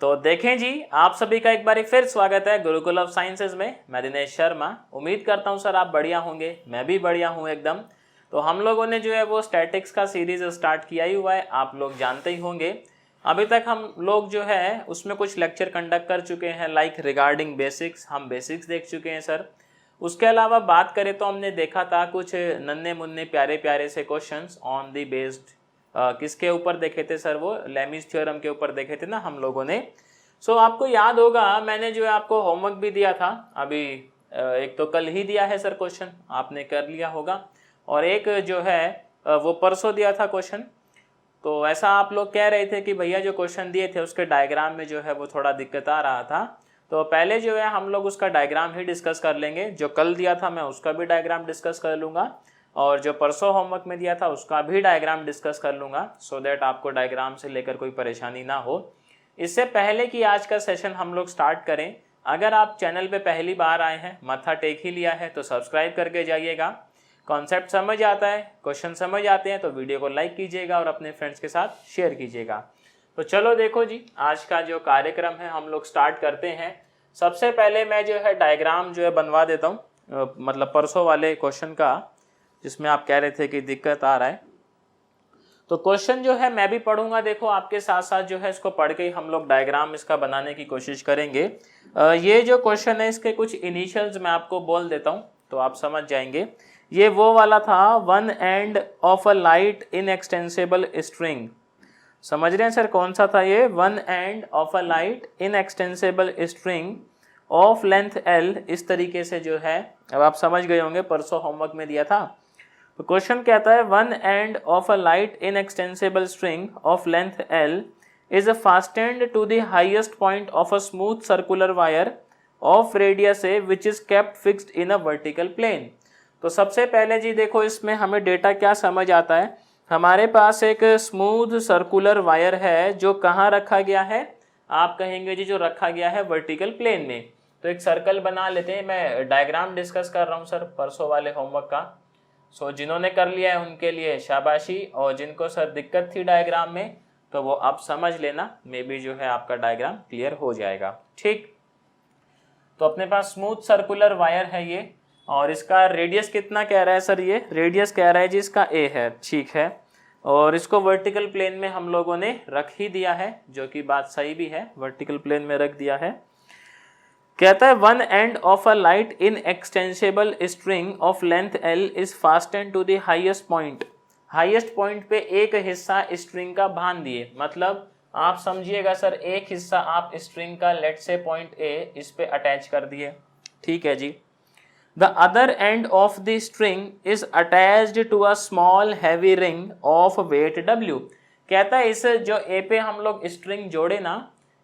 तो देखें जी, आप सभी का एक बार फिर स्वागत है गुरुकुल ऑफ साइंसेज में। मैं दिनेश शर्मा। उम्मीद करता हूं सर आप बढ़िया होंगे, मैं भी बढ़िया हूं एकदम। तो हम लोगों ने जो है वो स्टैटिक्स का सीरीज स्टार्ट किया ही हुआ है, आप लोग जानते ही होंगे। अभी तक हम लोग जो है उसमें कुछ लेक्चर कंडक्ट कर चुके हैं, लाइक रिगार्डिंग बेसिक्स, हम बेसिक्स देख चुके हैं सर। उसके अलावा बात करें तो हमने देखा था कुछ नन्हे मुन्ने प्यारे प्यारे से क्वेश्चंस ऑन दी बेस्ड किसके ऊपर देखे थे सर, वो लेमीज थ्योरम के ऊपर देखे थे ना हम लोगों ने। सो आपको याद होगा मैंने जो है आपको होमवर्क भी दिया था अभी, एक तो कल ही दिया है सर क्वेश्चन, आपने कर लिया होगा, और एक जो है वो परसों दिया था क्वेश्चन। तो ऐसा आप लोग कह रहे थे कि भैया जो क्वेश्चन दिए थे उसके डायग्राम में जो है वो थोड़ा दिक्कत आ रहा था, तो पहले जो है हम लोग उसका डायग्राम ही डिस्कस कर लेंगे। जो कल दिया था मैं उसका भी डायग्राम डिस्कस कर लूँगा, और जो परसों होमवर्क में दिया था उसका भी डायग्राम डिस्कस कर लूँगा, सो दैट आपको डायग्राम से लेकर कोई परेशानी ना हो। इससे पहले कि आज का सेशन हम लोग स्टार्ट करें, अगर आप चैनल पे पहली बार आए हैं, माथा टेक ही लिया है, तो सब्सक्राइब करके जाइएगा। कॉन्सेप्ट समझ आता है, क्वेश्चन समझ आते हैं तो वीडियो को लाइक कीजिएगा और अपने फ्रेंड्स के साथ शेयर कीजिएगा। तो चलो देखो जी, आज का जो कार्यक्रम है हम लोग स्टार्ट करते हैं। सबसे पहले मैं जो है डायग्राम जो है बनवा देता हूँ, मतलब परसों वाले क्वेश्चन का, जिसमें आप कह रहे थे कि दिक्कत आ रहा है। तो क्वेश्चन जो है मैं भी पढ़ूंगा, देखो आपके साथ साथ जो है इसको पढ़ के ही हम लोग डायग्राम इसका बनाने की कोशिश करेंगे। ये जो क्वेश्चन है इसके कुछ इनिशियल्स मैं आपको बोल देता हूँ तो आप समझ जाएंगे। ये वो वाला था, one end of a light inextensible string. समझ रहे हैं सर कौन सा था ये? One end of a light inextensible string of length L, इस तरीके से जो है, अब आप समझ गए होंगे, परसों होमवर्क में दिया था। तो क्वेश्चन कहता है one end of a light inextensible string of length L is fastened to the highest point of a smooth circular wire of radius A which is kept fixed in a vertical plane. तो सबसे पहले जी देखो इसमें हमें data क्या समझ आता है। हमारे पास एक स्मूथ सर्कुलर वायर है जो कहाँ रखा गया है, आप कहेंगे जी जो रखा गया है वर्टिकल प्लेन में। तो एक सर्कल बना लेते हैं, मैं डायग्राम डिस्कस कर रहा हूँ सर परसों वाले होमवर्क का। सो जिन्होंने कर लिया है उनके लिए शाबाशी, और जिनको सर दिक्कत थी डायग्राम में तो वो आप समझ लेना, मे बी जो है आपका डायग्राम क्लियर हो जाएगा। ठीक, तो अपने पास स्मूथ सर्कुलर वायर है ये, और इसका रेडियस कितना कह रहा है सर? ये रेडियस कह रहा है जी इसका A है, ठीक है। और इसको वर्टिकल प्लेन में हम लोगों ने रख ही दिया है, जो कि बात सही भी है, वर्टिकल प्लेन में रख दिया है। कहता है one end of a light inextensible string of length L is fastened to the highest point. Highest point पे एक हिस्सा स्ट्रिंग का बांध दिए, मतलब आप समझिएगा सर, एक हिस्सा आप स्ट्रिंग का लेट से पॉइंट A इस पे अटैच कर दिए, ठीक है जी। The other end of the string is attached to a small heavy ring of weight W। कहता है इस जो A पे हम लोग स्ट्रिंग जोड़े ना,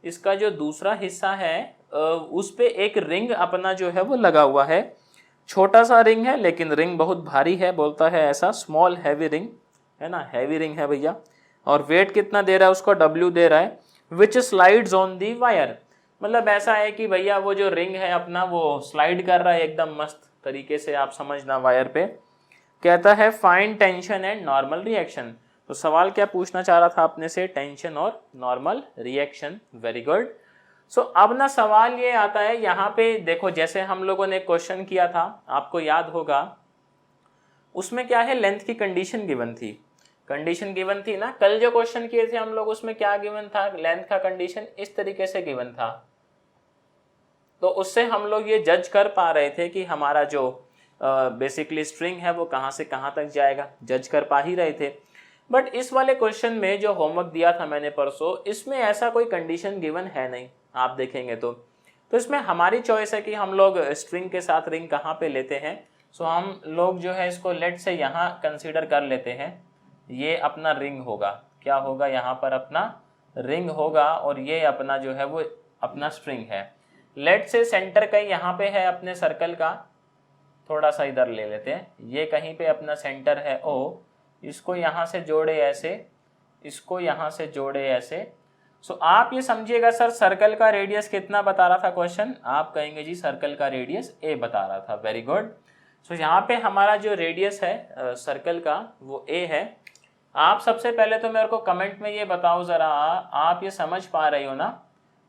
इसका जो दूसरा हिस्सा है उस पे एक रिंग अपना जो है वो लगा हुआ है। छोटा सा रिंग है लेकिन रिंग बहुत भारी है, बोलता है ऐसा, स्मॉल हैवी रिंग है ना, हैवी रिंग है भैया। और वेट कितना दे रहा है उसको? W दे रहा है। विच स्लाइड्स ऑन दी वायर, मतलब ऐसा है कि भैया वो जो रिंग है अपना वो स्लाइड कर रहा है एकदम मस्त तरीके से, आप समझना वायर पे। कहता है find tension and normal reaction. तो सवाल क्या पूछना चाह रहा था अपने से? टेंशन और normal reaction. Very good. So अब ना सवाल ये आता है यहाँ पे, देखो जैसे हम लोगों ने क्वेश्चन किया था आपको याद होगा, उसमें क्या है, लेंथ की कंडीशन गिवन थी। कंडीशन गिवन थी ना, कल जो क्वेश्चन किए थे हम लोग उसमें क्या गिवन था? लेंथ का कंडीशन इस तरीके से गिवन था। तो उससे हम लोग ये जज कर पा रहे थे कि हमारा जो बेसिकली स्ट्रिंग है वो कहाँ से कहाँ तक जाएगा, जज कर पा ही रहे थे। बट इस वाले क्वेश्चन में जो होमवर्क दिया था मैंने परसों, इसमें ऐसा कोई कंडीशन गिवन है नहीं, आप देखेंगे तो इसमें हमारी चॉइस है कि हम लोग स्ट्रिंग के साथ रिंग कहाँ पे लेते हैं। सो हम लोग जो है इसको लेट से यहाँ कंसीडर कर लेते हैं, ये अपना रिंग होगा, क्या होगा यहाँ पर? अपना रिंग होगा, और ये अपना जो है वो अपना स्ट्रिंग है। लेट से सेंटर कहीं यहाँ पे है अपने सर्कल का, थोड़ा सा इधर ले लेते हैं, ये कहीं पे अपना सेंटर है O, इसको यहाँ से जोड़े ऐसे, इसको यहाँ से जोड़े ऐसे। सो आप ये समझिएगा सर, सर्कल का रेडियस कितना बता रहा था क्वेश्चन? आप कहेंगे जी सर्कल का रेडियस A बता रहा था। Very good. सो यहाँ पे हमारा जो रेडियस है सर्कल का वो A है। आप सबसे पहले तो मेरे को कमेंट में ये बताओ जरा, आप ये समझ पा रहे हो ना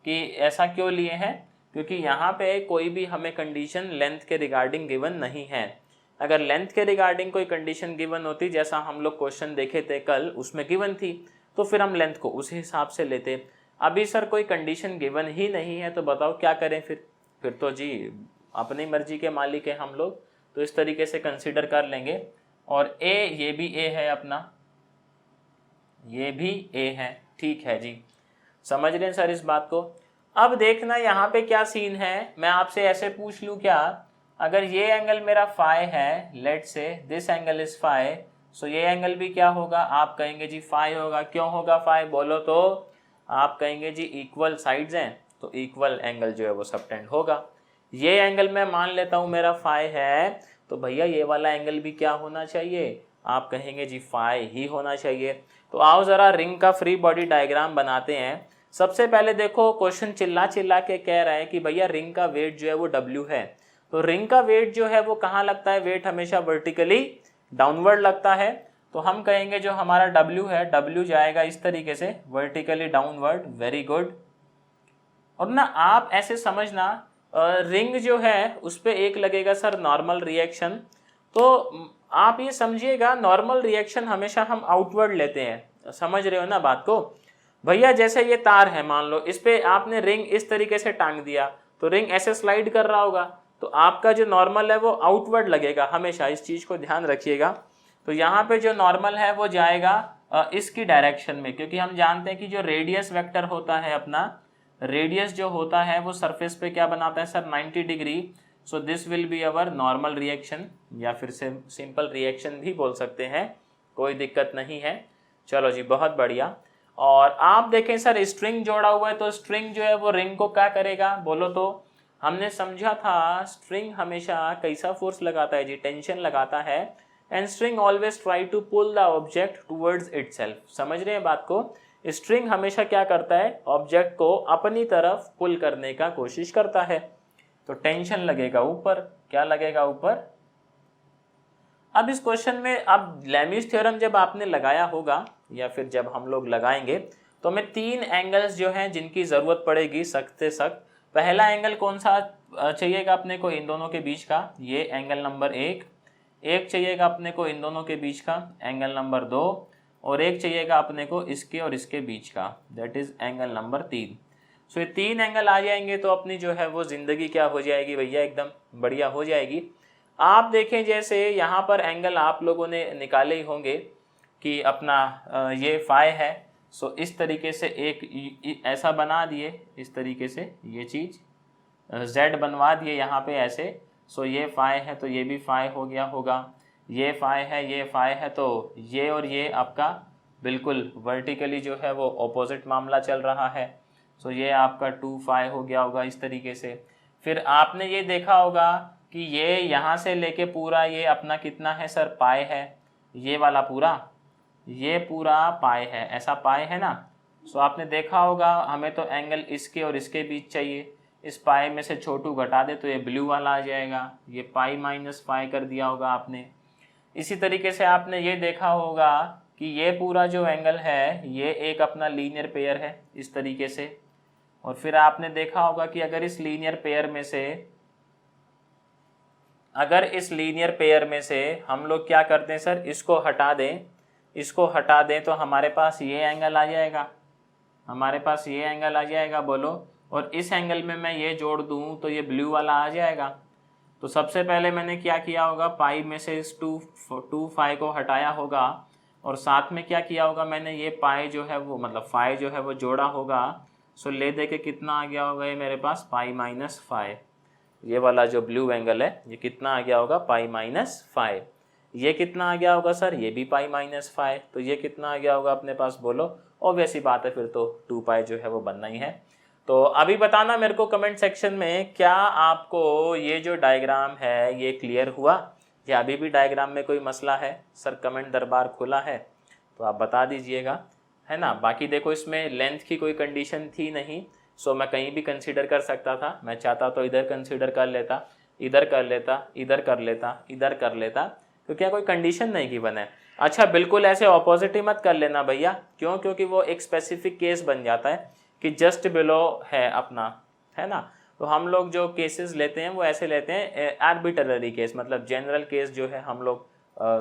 कि ऐसा क्यों लिए हैं, क्योंकि यहाँ पे कोई भी हमें कंडीशन लेंथ के रिगार्डिंग गिवन नहीं है। अगर लेंथ के रिगार्डिंग कोई कंडीशन गिवन होती, जैसा हम लोग क्वेश्चन देखे थे कल उसमें गिवन थी, तो फिर हम लेंथ को उसी हिसाब से लेते। अभी सर कोई कंडीशन गिवन ही नहीं है, तो बताओ क्या करें फिर तो जी अपनी मर्जी के मालिक है हम लोग, तो इस तरीके से कंसीडर कर लेंगे। और ए, ये भी ए है अपना, ये भी ए है, ठीक है जी, समझ रहे हैं सर इस बात को। अब देखना यहाँ पे क्या सीन है, मैं आपसे ऐसे पूछ लूँ क्या, अगर ये एंगल मेरा फाई है, late say this angle is phi, सो ये एंगल भी क्या होगा, आप कहेंगे जी फाई होगा। क्यों होगा फाई, बोलो तो आप कहेंगे जी इक्वल साइड्स हैं, तो इक्वल एंगल जो है वो सबटेंड होगा। ये एंगल मैं मान लेता हूँ मेरा फाई है, तो भैया ये वाला एंगल भी क्या होना चाहिए, आप कहेंगे जी फाई ही होना चाहिए। तो आओ ज़रा रिंग का फ्री बॉडी डायग्राम बनाते हैं। सबसे पहले देखो क्वेश्चन चिल्ला चिल्ला के कह रहा है कि भैया रिंग का वेट जो है वो W है, तो रिंग का वेट जो है वो कहाँ लगता है, वेट हमेशा वर्टिकली डाउनवर्ड लगता है। तो हम कहेंगे जो हमारा W है, W जाएगा इस तरीके से वर्टिकली डाउनवर्ड, वेरी गुड। और ना आप ऐसे समझना रिंग जो है उस पर एक लगेगा सर नॉर्मल रिएक्शन, तो आप ये समझिएगा नॉर्मल रिएक्शन हमेशा हम आउटवर्ड लेते हैं, समझ रहे हो ना बात को। भैया जैसे ये तार है, मान लो इस पे आपने रिंग इस तरीके से टांग दिया, तो रिंग ऐसे स्लाइड कर रहा होगा, तो आपका जो नॉर्मल है वो आउटवर्ड लगेगा हमेशा, इस चीज को ध्यान रखिएगा। तो यहाँ पे जो नॉर्मल है वो जाएगा इसकी डायरेक्शन में, क्योंकि हम जानते हैं कि जो रेडियस वेक्टर होता है अपना, रेडियस जो होता है वो सरफेस पे क्या बनाता है sir, 90 degree. So this will be our normal reaction, या फिर सिंपल रिएक्शन भी बोल सकते हैं, कोई दिक्कत नहीं है। चलो जी बहुत बढ़िया। और आप देखें सर स्ट्रिंग जोड़ा हुआ है, तो स्ट्रिंग जो है वो रिंग को क्या करेगा, बोलो तो हमने समझा था स्ट्रिंग हमेशा कैसा फोर्स लगाता है जी, टेंशन लगाता है, and string always try to pull the object towards itself. समझ रहे हैं बात को, स्ट्रिंग हमेशा क्या करता है, ऑब्जेक्ट को अपनी तरफ पुल करने का कोशिश करता है, तो टेंशन लगेगा ऊपर, क्या लगेगा ऊपर। अब इस क्वेश्चन में अब लैमिस थ्योरम जब आपने लगाया होगा या फिर जब हम लोग लगाएंगे, तो हमें 3 एंगल्स जो हैं जिनकी जरूरत पड़ेगी सख्त से सख्त। पहला एंगल कौन सा चाहिएगा अपने को, इन दोनों के बीच का, ये एंगल नंबर 1। एक चाहिएगा अपने को इन दोनों के बीच का, एंगल नंबर 2। और एक चाहिएगा अपने को इसके और इसके बीच का, दैट इज एंगल नंबर 3। सो ये 3 एंगल आ जाएंगे तो अपनी जो है वो जिंदगी क्या हो जाएगी भैया, एकदम बढ़िया हो जाएगी। आप देखें जैसे यहाँ पर एंगल आप लोगों ने निकाले ही होंगे कि अपना ये फाई है, सो इस तरीके से एक ऐसा बना दिए, इस तरीके से ये चीज़ Z बनवा दिए यहाँ पे ऐसे, सो ये फाई है तो ये भी फाई हो गया होगा, ये फाई है ये फाई है, तो ये और ये आपका बिल्कुल वर्टिकली जो है वो ऑपोजिट मामला चल रहा है, सो ये आपका 2 फाई हो गया होगा इस तरीके से। फिर आपने ये देखा होगा कि ये यहाँ से लेके पूरा ये अपना कितना है सर, पाई है, ये वाला पूरा, ये पूरा पाई है, ऐसा पाई है ना। सो आपने देखा होगा हमें तो एंगल इसके और इसके बीच चाहिए, इस पाई में से छोटू घटा दे तो ये ब्लू वाला आ जाएगा, ये पाई माइनस पाई कर दिया होगा आपने। इसी तरीके से आपने ये देखा होगा कि ये पूरा जो एंगल है ये एक अपना लीनियर पेयर है इस तरीके से। और फिर आपने देखा होगा कि अगर इस लीनियर पेयर में से हम लोग क्या करते हैं सर, इसको हटा दें तो हमारे पास ये एंगल आ जाएगा, बोलो। और इस एंगल में मैं ये जोड़ दूं तो ये ब्लू वाला आ जाएगा। तो सबसे पहले मैंने क्या किया होगा, पाई में से इस 2 फाई को हटाया होगा, और साथ में क्या किया होगा मैंने, ये पाई जो है वो मतलब फाई जो है वो जोड़ा होगा। सो ले दे के कितना आ गया होगा ये मेरे पास, पाई माइनस फाई। ये वाला जो ब्लू एंगल है ये कितना आ गया होगा, पाई माइनस फाई। ये कितना आ गया होगा सर, ये भी पाई माइनस फाई। तो ये कितना आ गया होगा अपने पास, बोलो। ऑब्वियस ही बात है फिर तो 2 पाई जो है वो बनना ही है। तो अभी बताना मेरे को कमेंट सेक्शन में, क्या आपको ये जो डायग्राम है ये क्लियर हुआ, या अभी भी डायग्राम में कोई मसला है सर। कमेंट दरबार खुला है तो आप बता दीजिएगा, है ना। बाकी देखो इसमें लेंथ की कोई कंडीशन थी नहीं, सो मैं कहीं भी कंसीडर कर सकता था। मैं चाहता तो इधर कंसीडर कर लेता, इधर कर लेता, इधर कर लेता, इधर कर लेता, क्योंकि कोई कंडीशन नहीं गिवन है। अच्छा बिल्कुल ऐसे ऑपोजिट ही मत कर लेना भैया, क्यों, क्योंकि वो एक स्पेसिफिक केस बन जाता है कि जस्ट बिलो है अपना, है ना। तो हम लोग जो केसेस लेते हैं वो ऐसे लेते हैं आर्बिट्ररी केस, मतलब जनरल केस जो है हम लोग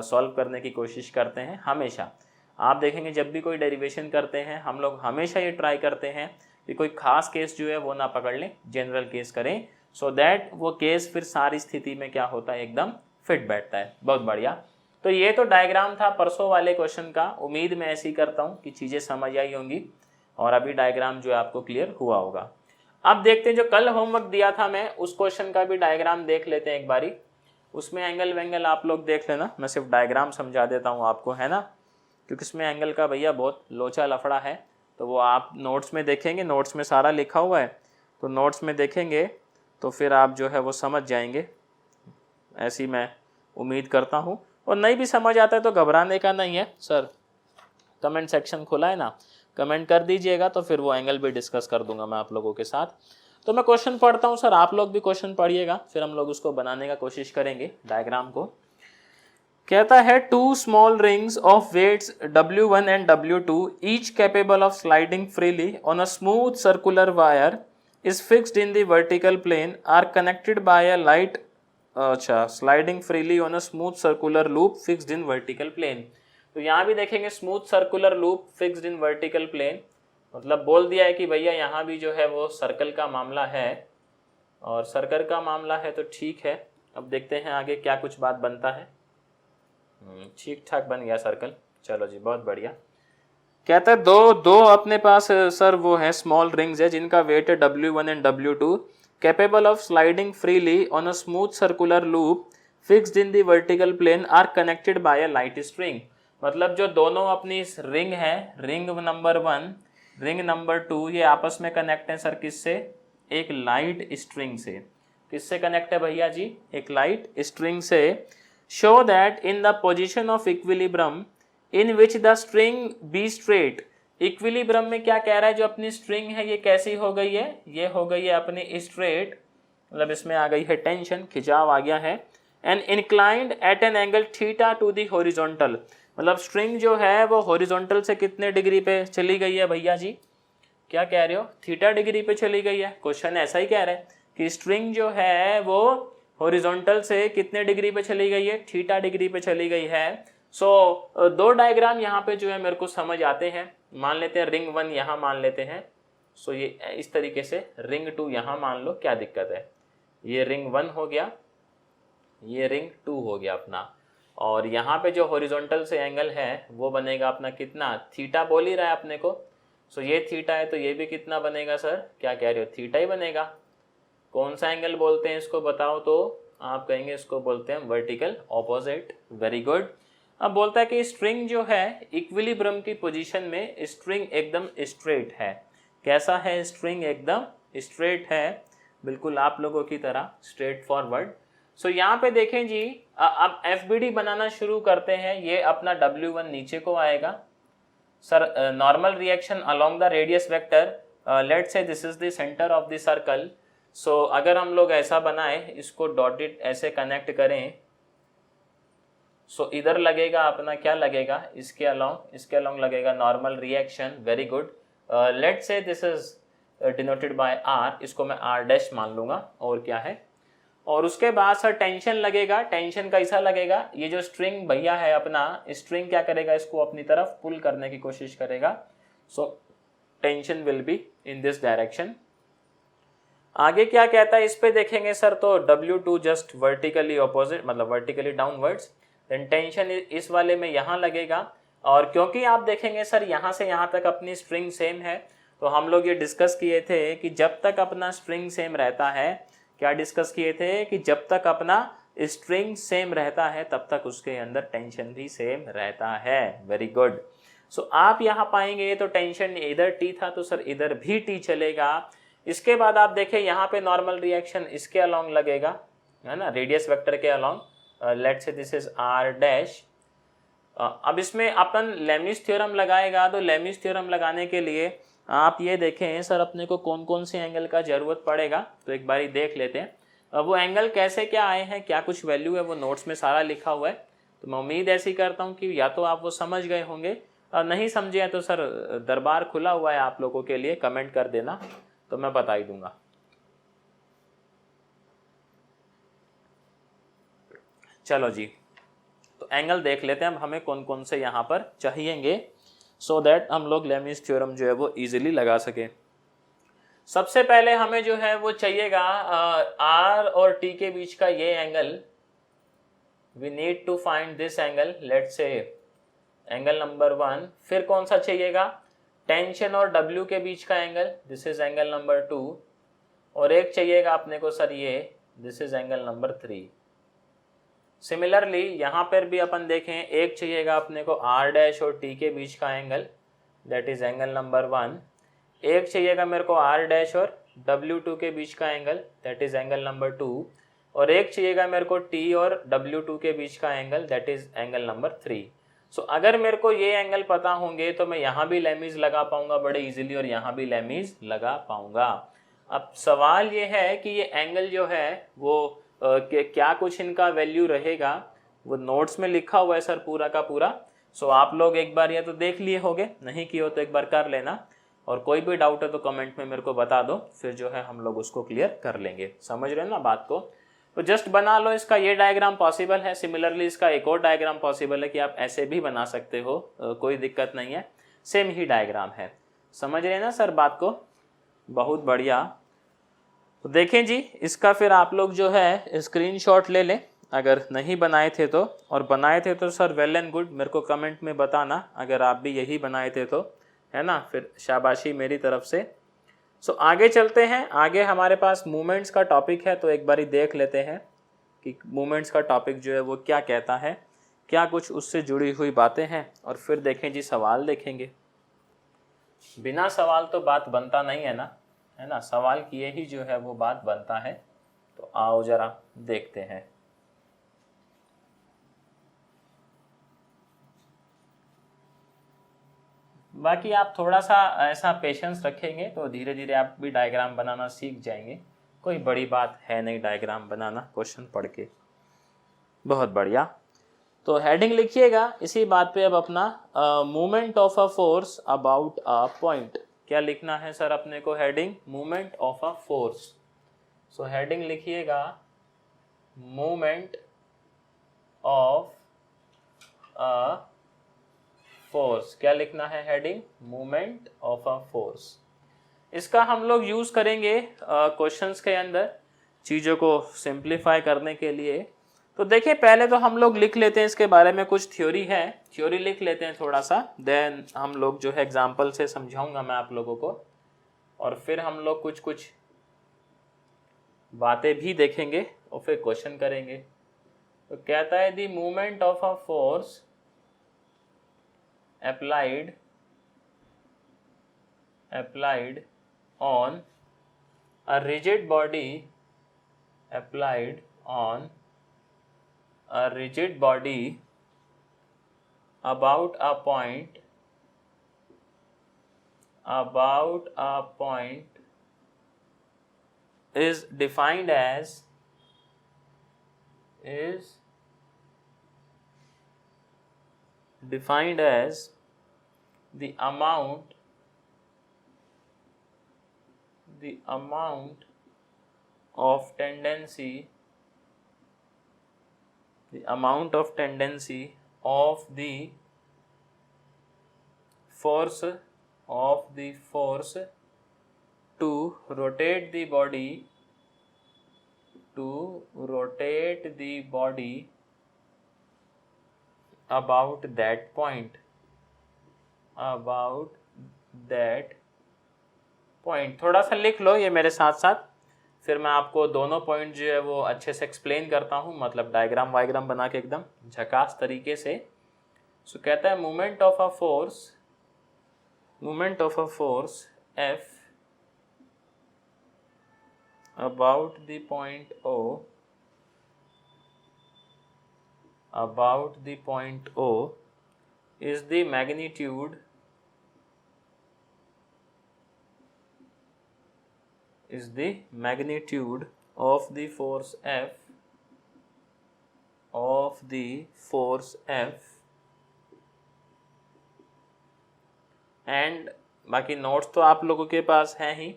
सॉल्व करने की कोशिश करते हैं हमेशा। आप देखेंगे जब भी कोई डेरिवेशन करते हैं हम लोग हमेशा ये ट्राई करते हैं कि कोई खास केस जो है वो ना पकड़ लें, जनरल केस करें, सो दैट वो केस फिर सारी स्थिति में क्या होता है, एकदम फिट बैठता है। बहुत बढ़िया। तो ये तो डायग्राम था परसों वाले क्वेश्चन का। उम्मीद मैं ऐसी करता हूँ कि चीज़ें समझ आई होंगी और अभी डायग्राम जो है आपको क्लियर हुआ होगा। अब देखते हैं जो कल होमवर्क दिया था मैं, उस क्वेश्चन का भी डायग्राम देख लेते हैं एक बारी। उसमें एंगल वेंगल आप लोग देख लेना, मैं सिर्फ डायग्राम समझा देता हूँ आपको, है ना, क्योंकि इसमें एंगल का भैया बहुत लोचा लफड़ा है। तो वो आप नोट्स में देखेंगे, नोट्स में सारा लिखा हुआ है, तो नोट्स में देखेंगे तो फिर आप जो है वो समझ जाएंगे, ऐसी मैं उम्मीद करता हूँ। और नहीं भी समझ आता है तो घबराने का नहीं है सर, कमेंट सेक्शन खुला है ना, कमेंट कर दीजिएगा तो फिर वो एंगल भी डिस्कस कर दूंगा मैं आप लोगों के साथ। तो मैं क्वेश्चन पढ़ता हूँ सर, आप लोग भी क्वेश्चन पढ़िएगा, फिर हम लोग उसको बनाने का कोशिश करेंगे डायग्राम को। कहता है 2 small rings of weights W1 and W2 each capable of sliding freely on a smooth circular wire is fixed in the vertical plane are connected by a light sliding freely on a smooth circular loop fixed in vertical plane। तो यहाँ भी देखेंगे smooth circular loop fixed in vertical plane, मतलब बोल दिया है कि भैया यहाँ भी जो है वो सर्कल का मामला है, और सर्कल का मामला है तो ठीक है। अब देखते हैं आगे क्या कुछ बात बनता है। ठीक ठाक बन गया सर्कल, चलो जी बहुत बढ़िया। कहता है दो अपने पास सर वो है स्मॉल रिंग्स है जिनका वेट है W1 and W2 capable of sliding freely on a smooth circular loop fixed in the vertical plane are connected by a light string. मतलब जो दोनों अपनी रिंग है, रिंग नंबर 1 रिंग नंबर 2, ये आपस में कनेक्ट है सर किससे, एक लाइट स्ट्रिंग से। किससे कनेक्ट है भैया जी, एक लाइट स्ट्रिंग से। show that in the position of equilibrium in which the string be straight, equilibrium में क्या कह रहा है, जो अपनी स्ट्रिंग है ये कैसी हो गई है, ये हो गई है अपनी स्ट्रेट, मतलब इसमें आ गई है टेंशन, खिंचाव आ गया है। And inclined at an angle theta to the horizontal, मतलब स्ट्रिंग जो है वो हॉरिजॉन्टल से कितने डिग्री पे चली गई है भैया जी, क्या कह रहे हो, थीटा डिग्री पे चली गई है। क्वेश्चन ऐसा ही कह रहा है कि स्ट्रिंग जो है वो हॉरिजॉन्टल से कितने डिग्री पे चली गई है, थीटा डिग्री पे चली गई है। सो दो डायग्राम यहाँ पे जो है मेरे को समझ आते हैं। मान लेते हैं रिंग 1 यहाँ मान लेते हैं, सो ये इस तरीके से रिंग 2 यहाँ मान लो, क्या दिक्कत है, ये रिंग 1 हो गया, ये रिंग 2 हो गया अपना, और यहाँ पे जो हॉरिजॉन्टल से एंगल है वो बनेगा अपना कितना, थीटा बोल ही रहा है अपने को। सो ये थीटा है तो ये भी कितना बनेगा सर, क्या कह रहे हो, थीटा ही बनेगा। कौन सा एंगल बोलते हैं इसको बताओ, तो आप कहेंगे इसको बोलते हैं वर्टिकल ऑपोजिट। Very good. अब बोलता है कि स्ट्रिंग जो है इक्विलिब्रियम की पोजीशन में स्ट्रिंग एकदम स्ट्रेट है। कैसा है, स्ट्रिंग एकदम स्ट्रेट है, बिल्कुल आप लोगों की तरह स्ट्रेट फॉरवर्ड। सो यहाँ पे देखें जी, अब FBD बनाना शुरू करते हैं। ये अपना W1 नीचे को आएगा sir, normal reaction along the radius vector, let's say this is the centre of the circle. So अगर हम लोग ऐसा बनाए, इसको डॉटेड ऐसे कनेक्ट करें, सो इधर लगेगा अपना, क्या लगेगा, इसके अलोंग लगेगा normal reaction. Very good. Let's say this is denoted by R, इसको मैं R डैश मान लूंगा, और क्या है। और उसके बाद सर टेंशन लगेगा। टेंशन कैसा लगेगा, ये जो स्ट्रिंग भैया है अपना, स्ट्रिंग क्या करेगा, इसको अपनी तरफ पुल करने की कोशिश करेगा। So tension will be in this direction. आगे क्या कहता है इस पे देखेंगे सर, तो W2 जस्ट वर्टिकली ऑपोजिट, मतलब वर्टिकली डाउनवर्ड्स। देन टेंशन इस वाले में यहाँ लगेगा, और क्योंकि आप देखेंगे सर यहाँ से यहाँ तक अपनी स्ट्रिंग सेम है, तो हम लोग ये डिस्कस किए थे कि जब तक अपना स्ट्रिंग सेम रहता है, क्या डिस्कस किए थे कि जब तक अपना स्ट्रिंग सेम रहता है तब तक उसके अंदर टेंशन भी सेम रहता है। Very good. सो आप यहाँ पाएंगे तो टेंशन इधर T था तो सर इधर भी T चलेगा। इसके बाद आप देखें यहाँ पे नॉर्मल रिएक्शन इसके अलोंग लगेगा, है ना, रेडियस वेक्टर के along. Let's say this is R dash. अब इसमें अपन लेमिस थ्योरम लगाएगा, तो लेमिस थ्योरम लगाने के लिए आप ये देखें सर अपने को कौन कौन से एंगल का जरूरत पड़ेगा, तो एक बारी देख लेते हैं। वो एंगल कैसे क्या आए हैं, क्या कुछ वैल्यू है, वो नोट्स में सारा लिखा हुआ है। तो मैं उम्मीद ऐसी करता हूँ कि या तो आप वो समझ गए होंगे, नहीं समझे हैं तो सर दरबार खुला हुआ है आप लोगों के लिए, कमेंट कर देना तो मैं बता ही दूंगा। चलो जी, तो एंगल देख लेते हैं अब हमें कौन कौन से यहाँ पर चाहिएंगे, सो दैट हम लोग लेमिस थ्योरम जो है वो इजीली लगा सके। सबसे पहले हमें जो है वो चाहिएगा आर और टी के बीच का ये angle, we need to find this angle, let's say angle number 1। फिर कौन सा चाहिएगा, टेंशन और डब्ल्यू के बीच का angle, this is angle number 2। और एक चाहिएगा अपने को सर ये, this is angle number 3। Similarly यहाँ पर भी अपन देखें, एक चाहिएगा अपने को आर डैश और टी के बीच का angle, that is angle number 1। एक चाहिएगा मेरे को आर डैश और W2 के बीच का angle, that is angle number 2। और एक चाहिएगा मेरे को T और W2 के बीच का angle, that is angle number 3। सो अगर मेरे को ये एंगल पता होंगे तो मैं यहाँ भी लेमीज लगा पाऊंगा बड़े इजीली और यहाँ भी लेमीज लगा पाऊंगा। अब सवाल ये है कि ये एंगल जो है वो क्या कुछ इनका वैल्यू रहेगा, वो नोट्स में लिखा हुआ है सर पूरा का पूरा। सो आप लोग एक बार या तो देख लिए होगे, नहीं किए हो तो एक बार कर लेना, और कोई भी डाउट है तो कमेंट में मेरे को बता दो, फिर जो है हम लोग उसको क्लियर कर लेंगे। समझ रहे हो ना बात को? तो जस्ट बना लो, इसका ये डायग्राम पॉसिबल है। सिमिलरली इसका एक और डायग्राम पॉसिबल है कि आप ऐसे भी बना सकते हो, कोई दिक्कत नहीं है, सेम ही डायग्राम है। समझ रहे ना सर बात को? बहुत बढ़िया। तो देखें जी, इसका फिर आप लोग जो है स्क्रीनशॉट ले लें अगर नहीं बनाए थे तो, और बनाए थे तो सर वेल एंड गुड, मेरे को कमेंट में बताना अगर आप भी यही बनाए थे तो, है ना, फिर शाबाशी मेरी तरफ से। सो आगे चलते हैं, आगे हमारे पास मूवमेंट्स का टॉपिक है, तो एक बारी देख लेते हैं कि मूवमेंट्स का टॉपिक जो है वो क्या कहता है, क्या कुछ उससे जुड़ी हुई बातें हैं, और फिर देखें जी सवाल देखेंगे। बिना सवाल तो बात बनता नहीं है ना, है ना, सवाल किए ही जो है वो बात बनता है। तो आओ जरा देखते हैं। बाकी आप थोड़ा सा ऐसा पेशेंस रखेंगे तो धीरे धीरे आप भी डायग्राम बनाना सीख जाएंगे, कोई बड़ी बात है नहीं डायग्राम बनाना क्वेश्चन पढ़ के। बहुत बढ़िया। तो हेडिंग लिखिएगा इसी बात पे अब अपना, movement of a force about a point. क्या लिखना है सर अपने को? Heading movement of a force. So heading लिखिएगा मूवमेंट ऑफ अ फोर्स। क्या लिखना है? Heading movement of a force. इसका हम लोग यूज करेंगे क्वेश्चंस के अंदर चीज़ों को सिंप्लीफाई करने के लिए। तो देखिए पहले तो हम लोग लिख लेते हैं इसके बारे में, कुछ थ्योरी है, थ्योरी लिख लेते हैं थोड़ा सा, देन हम लोग जो है एग्जाम्पल से समझाऊंगा मैं आप लोगों को, और फिर हम लोग कुछ कुछ बातें भी देखेंगे और फिर क्वेश्चन करेंगे। तो कहता है the movement of a force applied on a rigid body, applied on a rigid body about a point is defined as the amount of tendency of the force to rotate the body about that point, थोड़ा सा लिख लो ये मेरे साथ साथ, फिर मैं आपको दोनों पॉइंट जो है वो अच्छे से एक्सप्लेन करता हूँ, मतलब डायग्राम वायग्राम बना के एकदम झकास तरीके से। सो कहता है movement of a force F about the point O is the magnitude of the force F and बाकी नोट्स तो आप लोगों के पास हैं ही,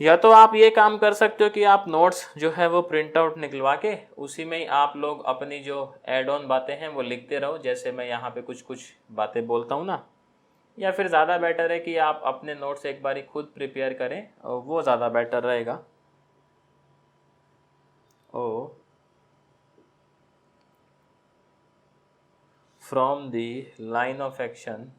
या तो आप ये काम कर सकते हो कि आप नोट्स जो है वो प्रिंट आउट निकलवा के उसी में ही आप लोग अपनी जो एड ऑन बातें हैं वो लिखते रहो, जैसे मैं यहाँ पे कुछ कुछ बातें बोलता हूँ ना, या फिर ज़्यादा बेटर है कि आप अपने नोट्स एक बारी खुद प्रिपेयर करें, और वो ज़्यादा बेटर रहेगा। O from the line of action,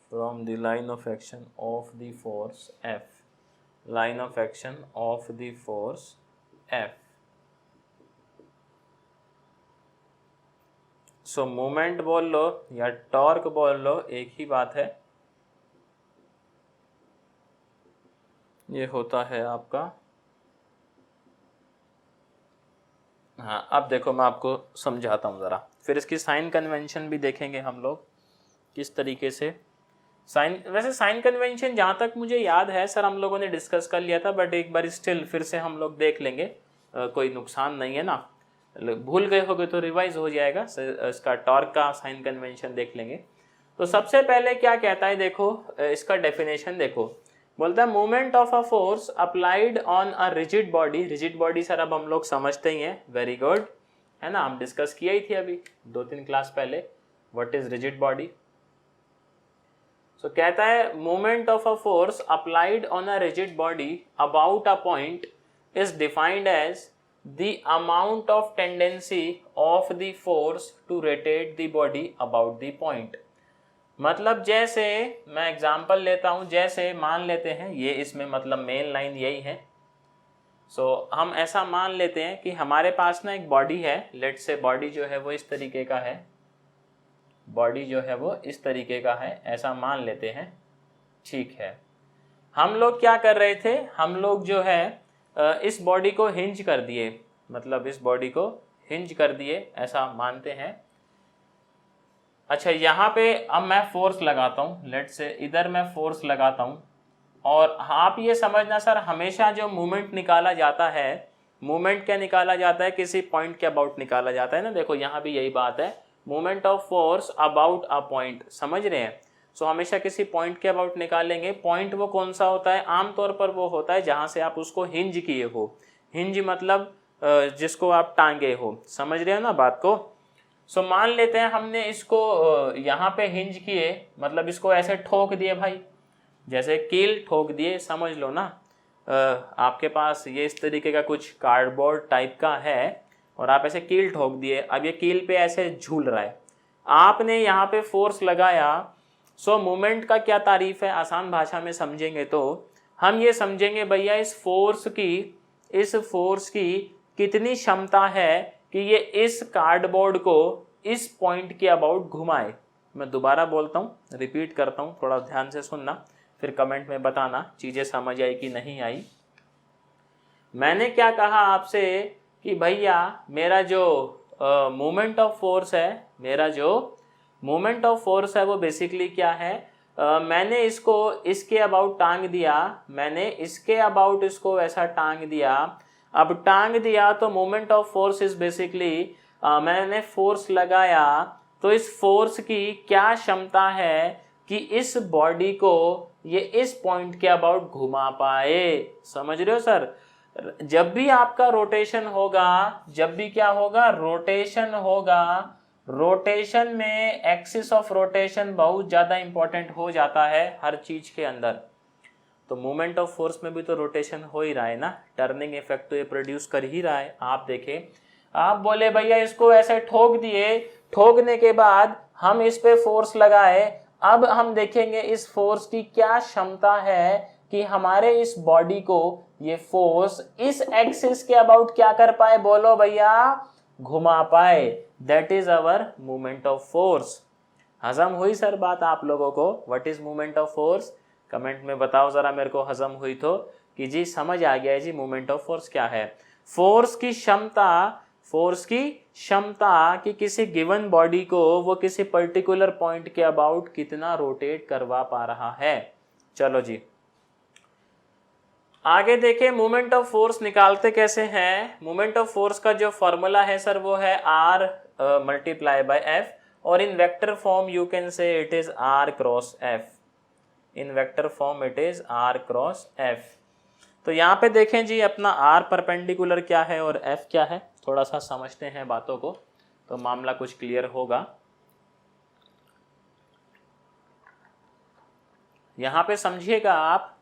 from the line of action of the force F, line of action of the force F. So moment बोल लो या टॉर्क बोल लो, एक ही बात है। ये होता है आपका, हाँ अब देखो मैं आपको समझाता हूँ ज़रा, फिर इसकी साइन कन्वेंशन भी देखेंगे हम लोग किस तरीके से। वैसे साइन कन्वेंशन जहाँ तक मुझे याद है सर हम लोगों ने डिस्कस कर लिया था, बट एक बार स्टिल फिर से हम लोग देख लेंगे, कोई नुकसान नहीं है ना, भूल गए होगे तो रिवाइज हो जाएगा। इसका टॉर्क का साइन कन्वेंशन देख लेंगे। तो सबसे पहले क्या कहता है देखो, इसका डेफिनेशन देखो, बोलता है moment of a force applied on a rigid body. Rigid body sir अब हम लोग समझते ही हैं, वेरी गुड, है ना, हम डिस्कस किया ही थी अभी 2-3 क्लास पहले, what is rigid body. So कहता है moment of a force applied on a rigid body about a point is defined as the amount of tendency of the force to rotate the body about the point. मतलब जैसे मैं example लेता हूं, जैसे मान लेते हैं ये इसमें मतलब मेन लाइन यही है। सो हम ऐसा मान लेते हैं कि हमारे पास ना एक बॉडी है, लेट से बॉडी जो है वो इस तरीके का है, बॉडी जो है वो इस तरीके का है, ऐसा मान लेते हैं, ठीक है। हम लोग क्या कर रहे थे, हम लोग जो है इस बॉडी को हिंज कर दिए, मतलब इस बॉडी को हिंज कर दिए, ऐसा मानते हैं। अच्छा यहाँ पे अब मैं फोर्स लगाता हूँ, लेट से इधर मैं फोर्स लगाता हूँ, और आप ये समझना सर हमेशा जो मूवमेंट निकाला जाता है, मूवमेंट क्या निकाला जाता है, किसी पॉइंट के अबाउट निकाला जाता है ना। देखो यहाँ भी यही बात है, movement of force about a point, समझ रहे हैं। सो हमेशा किसी पॉइंट के अबाउट निकालेंगे। पॉइंट वो कौन सा होता है, आमतौर पर वो होता है जहाँ से आप उसको हिंज किए हो। हिंज मतलब जिसको आप टांगे हो, समझ रहे हो ना बात को। सो मान लेते हैं हमने इसको यहाँ पे हिंज किए, मतलब इसको ऐसे ठोक दिए भाई, जैसे कील ठोक दिए, समझ लो ना। आपके पास ये इस तरीके का कुछ कार्डबोर्ड टाइप का है और आप ऐसे कील ठोक दिए, अब ये कील पे ऐसे झूल रहा है, आपने यहाँ पे फोर्स लगाया। सो मोमेंट का क्या तारीफ है, आसान भाषा में समझेंगे तो हम ये समझेंगे भैया इस फोर्स की कितनी क्षमता है कि ये इस कार्डबोर्ड को इस पॉइंट के अबाउट घुमाए। मैं दोबारा बोलता हूँ, रिपीट करता हूँ, थोड़ा ध्यान से सुनना, फिर कमेंट में बताना चीज़ें समझ आई कि नहीं आई। मैंने क्या कहा आपसे कि भैया मेरा जो मोमेंट ऑफ फोर्स है, मेरा जो मोमेंट ऑफ फोर्स है वो बेसिकली क्या है, मैंने इसको इसके अबाउट टांग दिया, मैंने इसके अबाउट इसको ऐसा टांग दिया। अब टांग दिया तो moment of force is basically, मैंने फोर्स लगाया तो इस फोर्स की क्या क्षमता है कि इस बॉडी को ये इस पॉइंट के अबाउट घुमा पाए। समझ रहे हो सर, जब भी आपका रोटेशन होगा, जब भी क्या होगा, रोटेशन होगा, रोटेशन में एक्सिस ऑफ रोटेशन बहुत ज्यादा इंपॉर्टेंट हो जाता है हर चीज के अंदर। तो मोमेंट ऑफ फोर्स में भी तो रोटेशन हो ही रहा है ना, टर्निंग इफेक्ट तो ये प्रोड्यूस कर ही रहा है। आप देखें, आप बोले भैया इसको ऐसे ठोक दिए, ठोकने के बाद हम इस पे फोर्स लगाए, अब हम देखेंगे इस फोर्स की क्या क्षमता है कि हमारे इस बॉडी को ये फोर्स इस एक्सिस के अबाउट क्या कर पाए, बोलो भैया, घुमा पाए। That is our moment of force. हजम हुई सर बात आप लोगों को, what is moment of force? Comment में बताओ जरा मेरे को, हजम हुई तो कि जी समझ आ गया है जी मोमेंट ऑफ फोर्स क्या है। फोर्स की क्षमता कि किसी गिवन बॉडी को वो किसी पर्टिकुलर पॉइंट के अबाउट कितना रोटेट करवा पा रहा है। चलो जी आगे देखें, मोमेंट ऑफ फोर्स निकालते कैसे हैं। मोमेंट ऑफ फोर्स का जो फॉर्मूला है सर वो है R मल्टीप्लाई बाय एफ, और in vector form you can say it is r cross F, in vector form it is r cross F. तो यहाँ पे देखें जी अपना आर परपेंडिकुलर क्या है और एफ क्या है, थोड़ा सा समझते हैं बातों को तो मामला कुछ क्लियर होगा। यहाँ पे समझिएगा आप,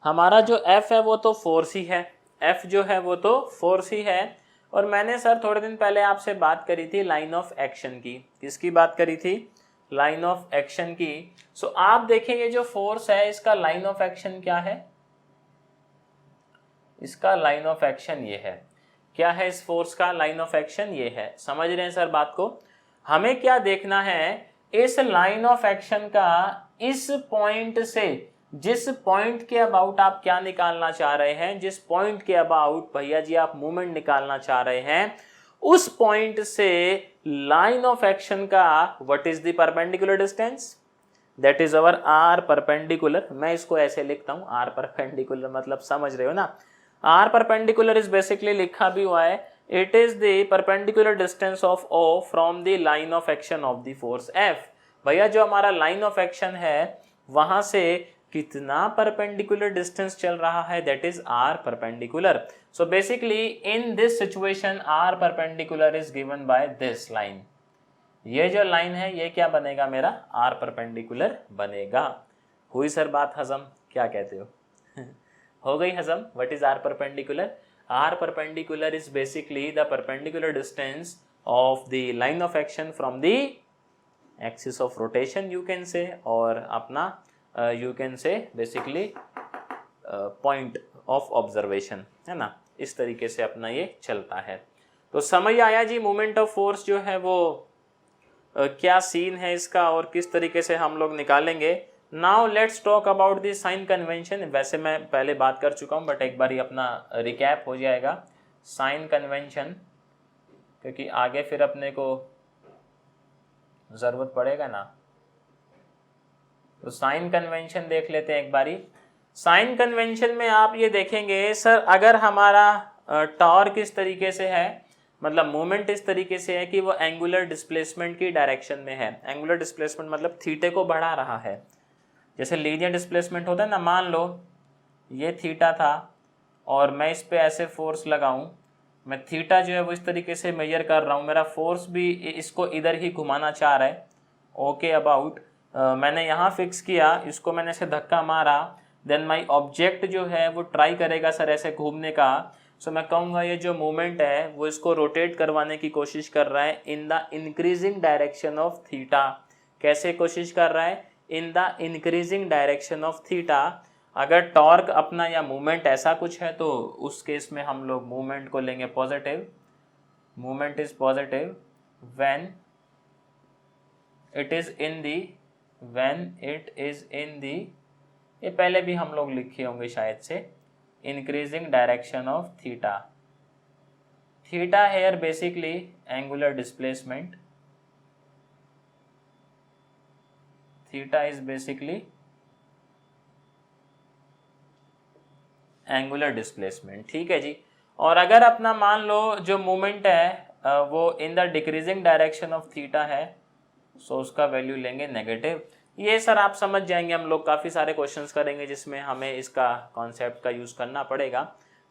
हमारा जो एफ है वो तो फोर्स ही है, एफ जो है वो तो फोर्स ही है। और मैंने सर थोड़े दिन पहले आपसे बात करी थी लाइन ऑफ एक्शन की, किसकी बात करी थी, लाइन ऑफ एक्शन की। सो आप देखें ये जो फोर्स है इसका लाइन ऑफ एक्शन क्या है, इसका लाइन ऑफ एक्शन ये है, क्या है इस फोर्स का लाइन ऑफ एक्शन ये है। समझ रहे हैं सर बात को, हमें क्या देखना है, इस लाइन ऑफ एक्शन का इस पॉइंट से, जिस पॉइंट के अबाउट आप क्या निकालना चाह रहे हैं, जिस पॉइंट के अबाउट भैया जी आप मूवमेंट निकालना चाह रहे हैं, उस पॉइंट से लाइन ऑफ एक्शन का what is the perpendicular distance, that is our r perpendicular. मैं इसको ऐसे लिखता हूं आर परपेंडिकुलर, मतलब समझ रहे हो ना, आर परपेंडिकुलर इज बेसिकली लिखा भी हुआ है, it is the perpendicular distance of O from the line of action of the force F. भैया जो हमारा लाइन ऑफ एक्शन है वहां से कितना परपेंडिकुलर डिस्टेंस चल रहा है, that is r perpendicular. So basically in this situation r perpendicular is given by this line, ये जो लाइन है ये क्या बनेगा मेरा, आर परपेंडिकुलर बनेगा। हुई सर बात हजम, क्या कहते हो हो गई हजम। What is r perpendicular, r perpendicular is basically the perpendicular distance of the line of action from the axis of rotation you can say, और अपना you can say basically point of observation, है ना, इस तरीके से अपना ये चलता है। तो समझ आया जी मोमेंट ऑफ फोर्स जो है वो क्या सीन है इसका और किस तरीके से हम लोग निकालेंगे। Now let's talk about the sign convention. वैसे मैं पहले बात कर चुका हूँ बट एक बार ही अपना रिकैप हो जाएगा साइन कन्वेंशन, क्योंकि आगे फिर अपने को जरूरत पड़ेगा ना। तो साइन कन्वेंशन देख लेते हैं एक बारी। साइन कन्वेंशन में आप ये देखेंगे सर, अगर हमारा टॉर्क इस तरीके से है, मतलब मूवमेंट इस तरीके से है कि वो एंगुलर डिस्प्लेसमेंट की डायरेक्शन में है। एंगुलर डिस्प्लेसमेंट मतलब थीटे को बढ़ा रहा है, जैसे लीनियर डिस्प्लेसमेंट होता है ना, मान लो ये थीटा था और मैं इस पे ऐसे फोर्स लगाऊं, मैं थीटा जो है वो इस तरीके से मेजर कर रहा हूँ, मेरा फोर्स भी इसको इधर ही घुमाना चाह रहा है। ओके अबाउट मैंने यहाँ फिक्स किया, इसको मैंने ऐसे धक्का मारा, देन माई ऑब्जेक्ट जो है वो ट्राई करेगा सर ऐसे घूमने का। सो मैं कहूँगा ये जो मूवमेंट है वो इसको रोटेट करवाने की कोशिश कर रहा है in the increasing direction of theta. कैसे कोशिश कर रहा है, in the increasing direction of theta. अगर टॉर्क अपना या मूवमेंट ऐसा कुछ है तो उस केस में हम लोग मूवमेंट को लेंगे positive. Movement is positive when it is in the, when it is in the, ये पहले भी हम लोग लिखे होंगे शायद से, increasing direction of theta. Theta here basically angular displacement, theta is basically angular displacement, ठीक है जी। और अगर अपना मान लो जो मूवमेंट है वो in the decreasing direction of theta है, सो उसका वैल्यू लेंगे नेगेटिव। ये सर आप समझ जाएंगे, हम लोग काफ़ी सारे क्वेश्चंस करेंगे जिसमें हमें इसका कॉन्सेप्ट का यूज़ करना पड़ेगा,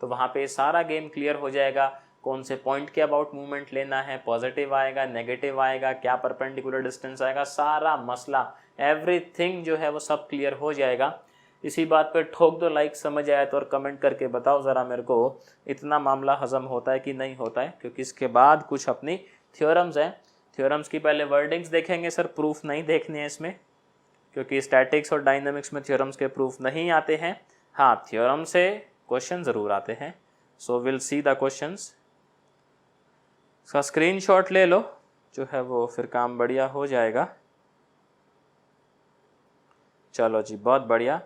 तो वहाँ पे सारा गेम क्लियर हो जाएगा। कौन से पॉइंट के अबाउट मूवमेंट लेना है, पॉजिटिव आएगा नेगेटिव आएगा, क्या परपेंडिकुलर डिस्टेंस आएगा, सारा मसला एवरीथिंग जो है वो सब क्लियर हो जाएगा। इसी बात पर ठोक दो लाइक समझ आया तो, और कमेंट करके बताओ ज़रा मेरे को इतना मामला हजम होता है कि नहीं होता है, क्योंकि इसके बाद कुछ अपनी थ्योरम्स हैं। थ्योरम्स की पहले वर्डिंग्स देखेंगे सर, प्रूफ नहीं देखने हैं इसमें, क्योंकि स्टैटिक्स और डायनामिक्स में थ्योरम्स के प्रूफ नहीं आते हैं। हाँ, थ्योरम से क्वेश्चन ज़रूर आते हैं। So will see the questions. इसका स्क्रीनशॉट ले लो, जो है वो फिर काम बढ़िया हो जाएगा। चलो जी, बहुत बढ़िया।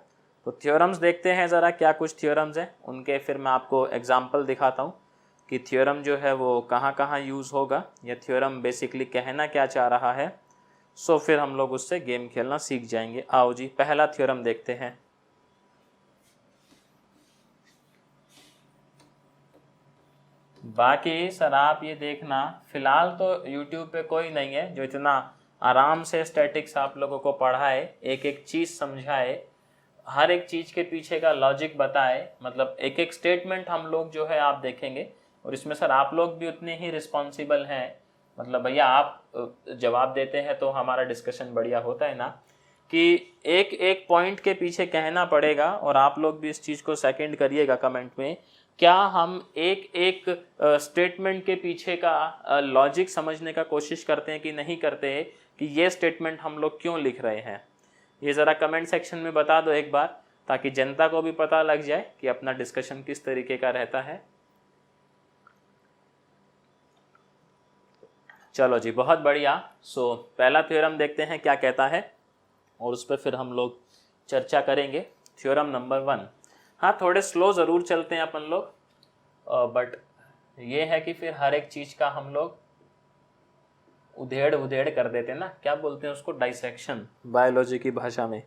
तो थ्योरम्स देखते हैं ज़रा, क्या कुछ थ्योरम्स हैं उनके, फिर मैं आपको एग्जांपल दिखाता हूँ कि थ्योरम जो है वो कहाँ कहाँ यूज़ होगा, या थ्योरम बेसिकली कहना क्या चाह रहा है। सो फिर हम लोग उससे गेम खेलना सीख जाएंगे। आओ जी, पहला थ्योरम देखते हैं। बाकी सर आप ये देखना, फिलहाल तो YouTube पे कोई नहीं है जो इतना आराम से स्टैटिक्स आप लोगों को पढ़ाए, एक एक चीज़ समझाए, हर एक चीज़ के पीछे का लॉजिक बताए, मतलब एक एक स्टेटमेंट हम लोग जो है आप देखेंगे। और इसमें सर आप लोग भी उतने ही रिस्पॉन्सिबल हैं, मतलब भैया आप जवाब देते हैं तो हमारा डिस्कशन बढ़िया होता है ना, कि एक एक पॉइंट के पीछे कहना पड़ेगा। और आप लोग भी इस चीज़ को सेकंड करिएगा कमेंट में, क्या हम एक एक स्टेटमेंट के पीछे का लॉजिक समझने का कोशिश करते हैं कि नहीं करते हैं, कि ये स्टेटमेंट हम लोग क्यों लिख रहे हैं। ये ज़रा कमेंट सेक्शन में बता दो एक बार, ताकि जनता को भी पता लग जाए कि अपना डिस्कशन किस तरीके का रहता है। चलो जी, बहुत बढ़िया। सो पहला थ्योरम देखते हैं क्या कहता है, और उस पर फिर हम लोग चर्चा करेंगे। Theorem number 1। हाँ, थोड़े स्लो ज़रूर चलते हैं अपन लोग, बट ये है कि फिर हर एक चीज़ का हम लोग उधेड़ उधेड़ कर देते हैं ना, क्या बोलते हैं उसको, डाइसेक्शन बायोलॉजी की भाषा में।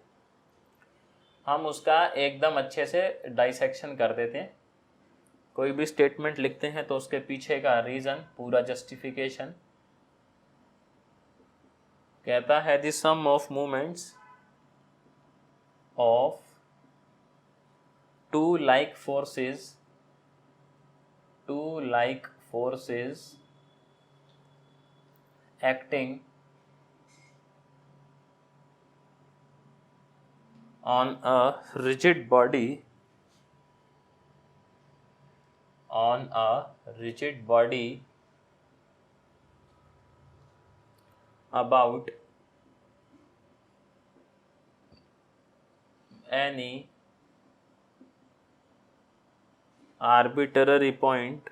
हम उसका एकदम अच्छे से डाइसेक्शन कर देते हैं। कोई भी स्टेटमेंट लिखते हैं तो उसके पीछे का रीज़न, पूरा जस्टिफिकेशन। कहता है the sum of movements of two like forces acting on a rigid body about any arbitrary point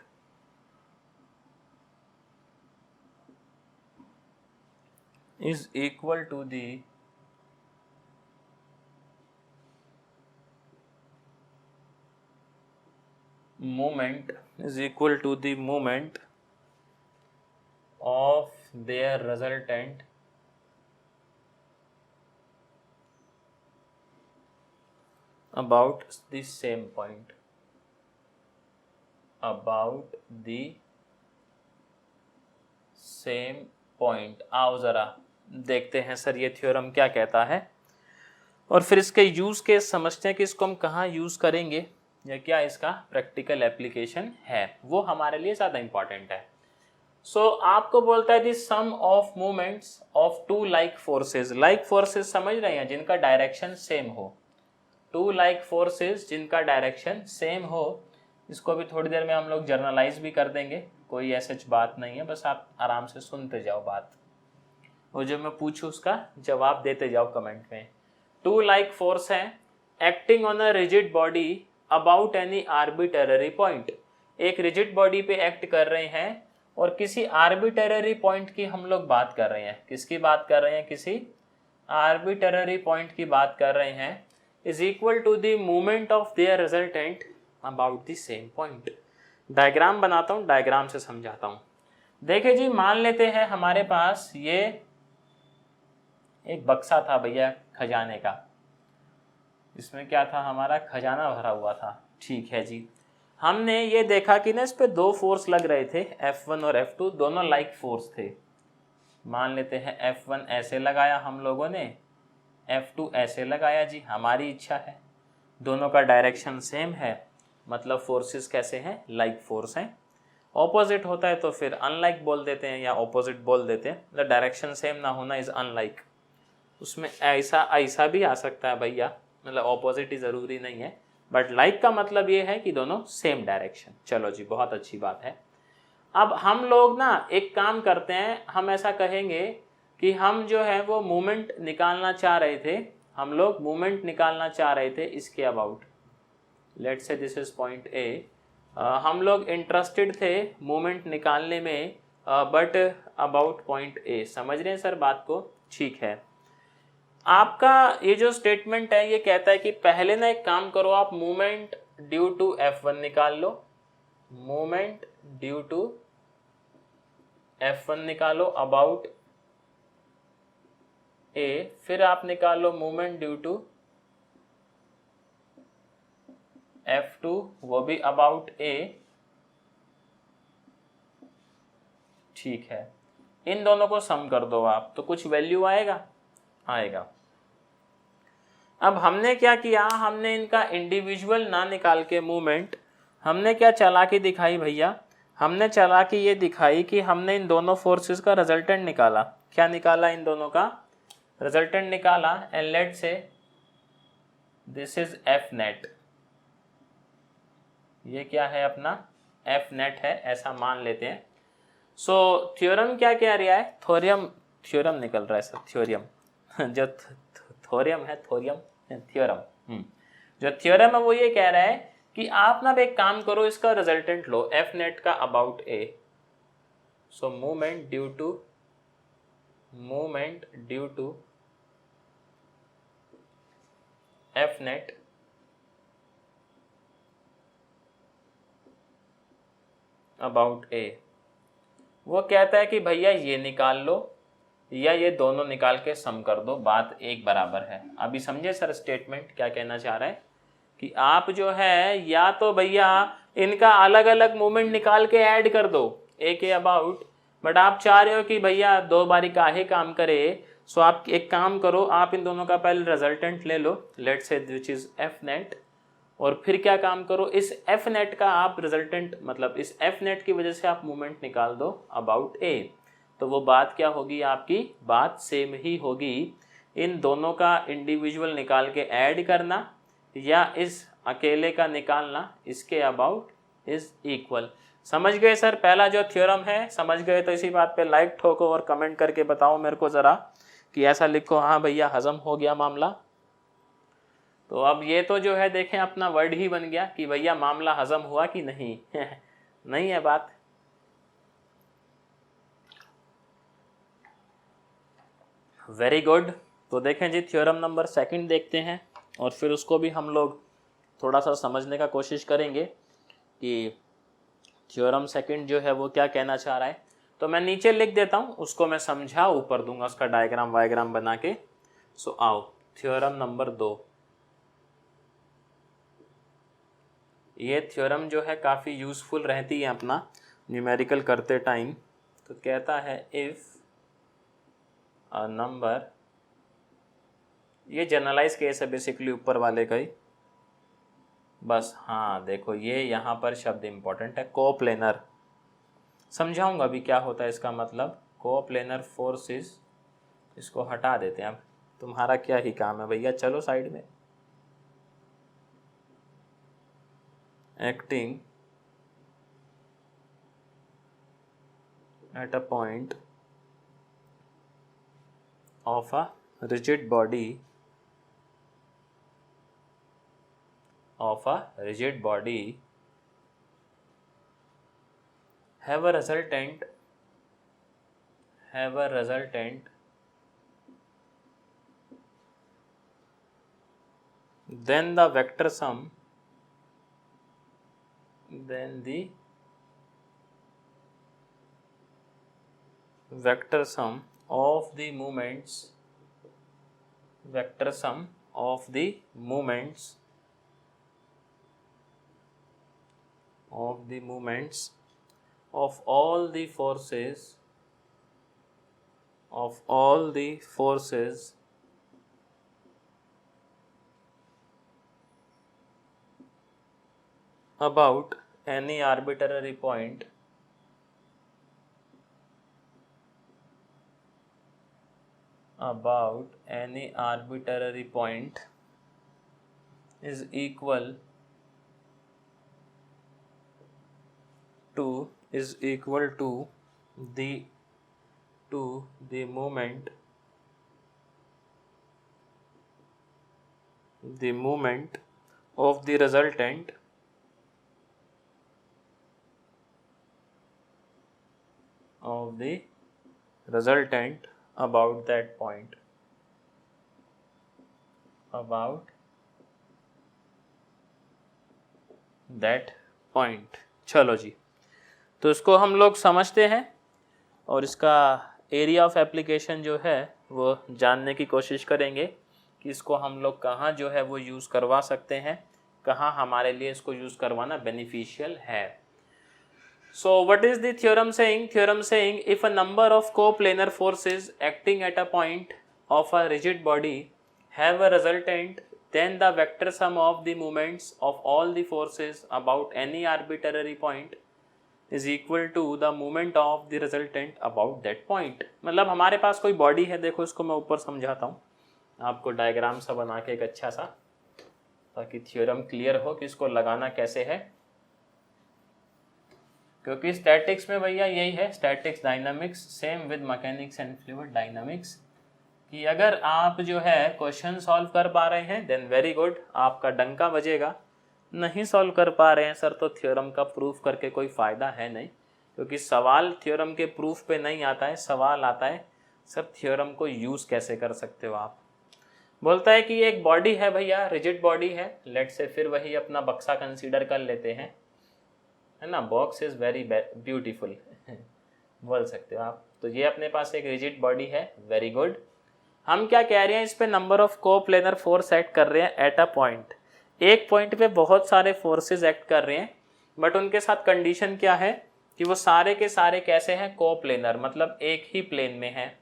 is equal to the moment of their resultant about the same point, आओ ज़रा देखते हैं sir ये theorem क्या कहता है, और फिर इसके यूज़ केस समझते हैं कि इसको हम कहाँ यूज़ करेंगे, या क्या इसका प्रैक्टिकल एप्लीकेशन है, वो हमारे लिए ज़्यादा इम्पॉर्टेंट है। सो आपको बोलता है the sum of movements of two like forces. Like forces समझ रहे हैं, जिनका डायरेक्शन सेम हो। टू लाइक फोर्सेज जिनका डायरेक्शन सेम हो। इसको भी थोड़ी देर में हम लोग जर्नलाइज भी कर देंगे, कोई ऐसी बात नहीं है, बस आप आराम से सुनते जाओ बात, और जब मैं पूछूँ उसका जवाब देते जाओ कमेंट में। टू लाइक फोर्स हैं acting on a rigid body about any arbitrary point. एक रिजिड बॉडी पे एक्ट कर रहे हैं और किसी आर्बिट्ररी पॉइंट की हम लोग बात कर रहे हैं। किसकी बात कर रहे हैं? किसी आर्बिट्ररी पॉइंट की बात कर रहे हैं। Is equal to the movement of their resultant about the same point. Diagram बनाता हूँ, डायग्राम से समझाता हूँ। देखिए जी, मान लेते हैं हमारे पास ये एक बक्सा था भैया खजाने का। इसमें क्या था? हमारा खजाना भरा हुआ था। ठीक है जी, हमने ये देखा कि ना इस पे दो फोर्स लग रहे थे, F1 और F2, दोनों लाइक फोर्स थे। मान लेते हैं F1 ऐसे लगाया हम लोगों ने, F2 ऐसे लगाया जी, हमारी इच्छा है। दोनों का डायरेक्शन सेम है, मतलब फोर्सेस कैसे हैं? लाइक फोर्स हैं। ऑपोजिट होता है तो फिर अनलाइक बोल देते हैं या ऑपोजिट बोल देते हैं। मतलब डायरेक्शन सेम ना होना इज अनलाइक। उसमें ऐसा भी आ सकता है भैया, मतलब ऑपोजिट ही ज़रूरी नहीं है, बट लाइक का मतलब ये है कि दोनों सेम डायरेक्शन। चलो जी, बहुत अच्छी बात है। अब हम लोग ना एक काम करते हैं, हम ऐसा कहेंगे कि हम जो है वो मूवमेंट निकालना चाह रहे थे। हम लोग मूवमेंट निकालना चाह रहे थे इसके about. Let's say this is point A. हम लोग इंटरेस्टेड थे मूवमेंट निकालने में, बट अबाउट पॉइंट ए। समझ रहे हैं सर बात को? ठीक है। आपका ये जो स्टेटमेंट है ये कहता है कि पहले ना एक काम करो, आप मूवमेंट ड्यू टू F1 निकाल लो। मूवमेंट ड्यू टू F1 निकालो अबाउट ए, फिर आप निकालो मूवमेंट ड्यू टू F2, वो भी अबाउट ए, ठीक है, इन दोनों को सम कर दो आप, तो कुछ वैल्यू आएगा, आएगा। अब हमने क्या किया, हमने इनका इंडिविजुअल ना निकाल के मूवमेंट, हमने क्या चालाकी दिखाई भैया, हमने चालाकी ये दिखाई कि हमने इन दोनों फोर्सेस का रिजल्टेंट निकाला। क्या निकाला, इन दोनों का रिजल्टेंट निकाला, and let say this is F net, ये क्या है अपना एफ नेट है, ऐसा मान लेते हैं। सो थ्योरम क्या कह रहा है, थ्योरम निकल रहा है सर, थ्योरम जो थ्योरम है, थ्योरम जो थ्योरम है वो ये कह रहा है कि आप ना एक काम करो, इसका रिजल्टेंट लो एफ नेट का about A. So movement due to F net about A, वो कहता है कि भैया ये निकाल लो या ये दोनों निकाल के सम कर दो, बात एक बराबर है। अभी समझे सर स्टेटमेंट क्या कहना चाह रहा है, कि आप जो है या तो भैया इनका अलग अलग मूवमेंट निकाल के ऐड कर दो ए के अबाउट, बट आप चाह रहे हो कि भैया दो बारी काहे काम करे, सो आप एक काम करो, आप इन दोनों का पहले रिजल्टेंट ले लो, let's say which is F net, और फिर क्या काम करो, इस एफ नेट का आप रिजल्टेंट, मतलब इस एफ नेट की वजह से आप मूवमेंट निकाल दो अबाउट ए। तो वो बात क्या होगी, आपकी बात सेम ही होगी, इन दोनों का इंडिविजुअल निकाल के ऐड करना या इस अकेले का निकालना, इसके अबाउट इज इक्वल। समझ गए सर, पहला जो थ्योरम है समझ गए, तो इसी बात पे लाइक ठोको और कमेंट करके बताओ मेरे को ज़रा, कि ऐसा लिखो हाँ भैया हजम हो गया मामला। तो अब ये तो जो है देखें अपना वर्ड ही बन गया कि भैया मामला हजम हुआ कि नहीं नहीं है बात। वेरी गुड, तो देखें जी थ्योरम नंबर सेकंड देखते हैं, और फिर उसको भी हम लोग थोड़ा सा समझने का कोशिश करेंगे कि थ्योरम सेकंड जो है वो क्या कहना चाह रहा है। तो मैं नीचे लिख देता हूँ, उसको मैं समझा ऊपर दूंगा उसका डायग्राम वायग्राम बना के। सो आओ थ्योरम नंबर 2, ये थ्योरम जो है काफ़ी यूज़फुल रहती है अपना न्यूमेरिकल करते टाइम। तो कहता है इफ़ अ नंबर, ये जनरलाइज केस है बेसिकली ऊपर वाले का ही, बस हाँ देखो ये यहाँ पर शब्द इम्पोर्टेंट है, कोप्लेनर। समझाऊंगा अभी क्या होता है इसका मतलब, कोप्लेनर फोर्सेस, इसको हटा देते हैं, अब तुम्हारा क्या ही काम है भैया, चलो साइड में। Acting at a point of a rigid body, have a resultant then the vector sum of the moments of all the forces about any arbitrary point is equal to the moment of the resultant about that point, चलो जी, तो इसको हम लोग समझते हैं और इसका area of application जो है वो जानने की कोशिश करेंगे कि इसको हम लोग कहाँ जो है वो यूज़ करवा सकते हैं, कहाँ हमारे लिए इसको यूज़ करवाना बेनिफिशियल है। So what is the theorem saying? Theorem saying if a number of coplanar forces acting at a point of a rigid body have a resultant, then the vector sum of the moments of all the forces about any arbitrary point is equal to the moment of the resultant about that point. मतलब हमारे पास कोई body है, देखो इसको मैं ऊपर समझाता हूँ आपको डायग्राम सा बना के एक अच्छा सा, ताकि थ्योरम क्लियर हो कि इसको लगाना कैसे है। क्योंकि स्टैटिक्स में भैया यही है, statics dynamics same with mechanics and fluid dynamics, कि अगर आप जो है क्वेश्चन सॉल्व कर पा रहे हैं देन वेरी गुड, आपका डंका बजेगा। नहीं सॉल्व कर पा रहे हैं सर तो थ्योरम का प्रूफ करके कोई फ़ायदा है नहीं, क्योंकि सवाल थ्योरम के प्रूफ पे नहीं आता है, सवाल आता है सर थ्योरम को यूज़ कैसे कर सकते हो आप। बोलता है कि एक बॉडी है भैया, रिजिड बॉडी है, लेट से फिर वही अपना बक्सा कंसीडर कर लेते हैं, है ना, बॉक्स इज़ वेरी ब्यूटीफुल बोल सकते हो आप। तो ये अपने पास एक रिजिड बॉडी है, वेरी गुड। हम क्या कह रहे हैं, इस पे number of coplanar force act कर रहे हैं एट अ पॉइंट। एक पॉइंट पे बहुत सारे फोर्सेस एक्ट कर रहे हैं, बट उनके साथ कंडीशन क्या है कि वो सारे के सारे कैसे हैं, कोप्लेनर, मतलब एक ही प्लेन में है।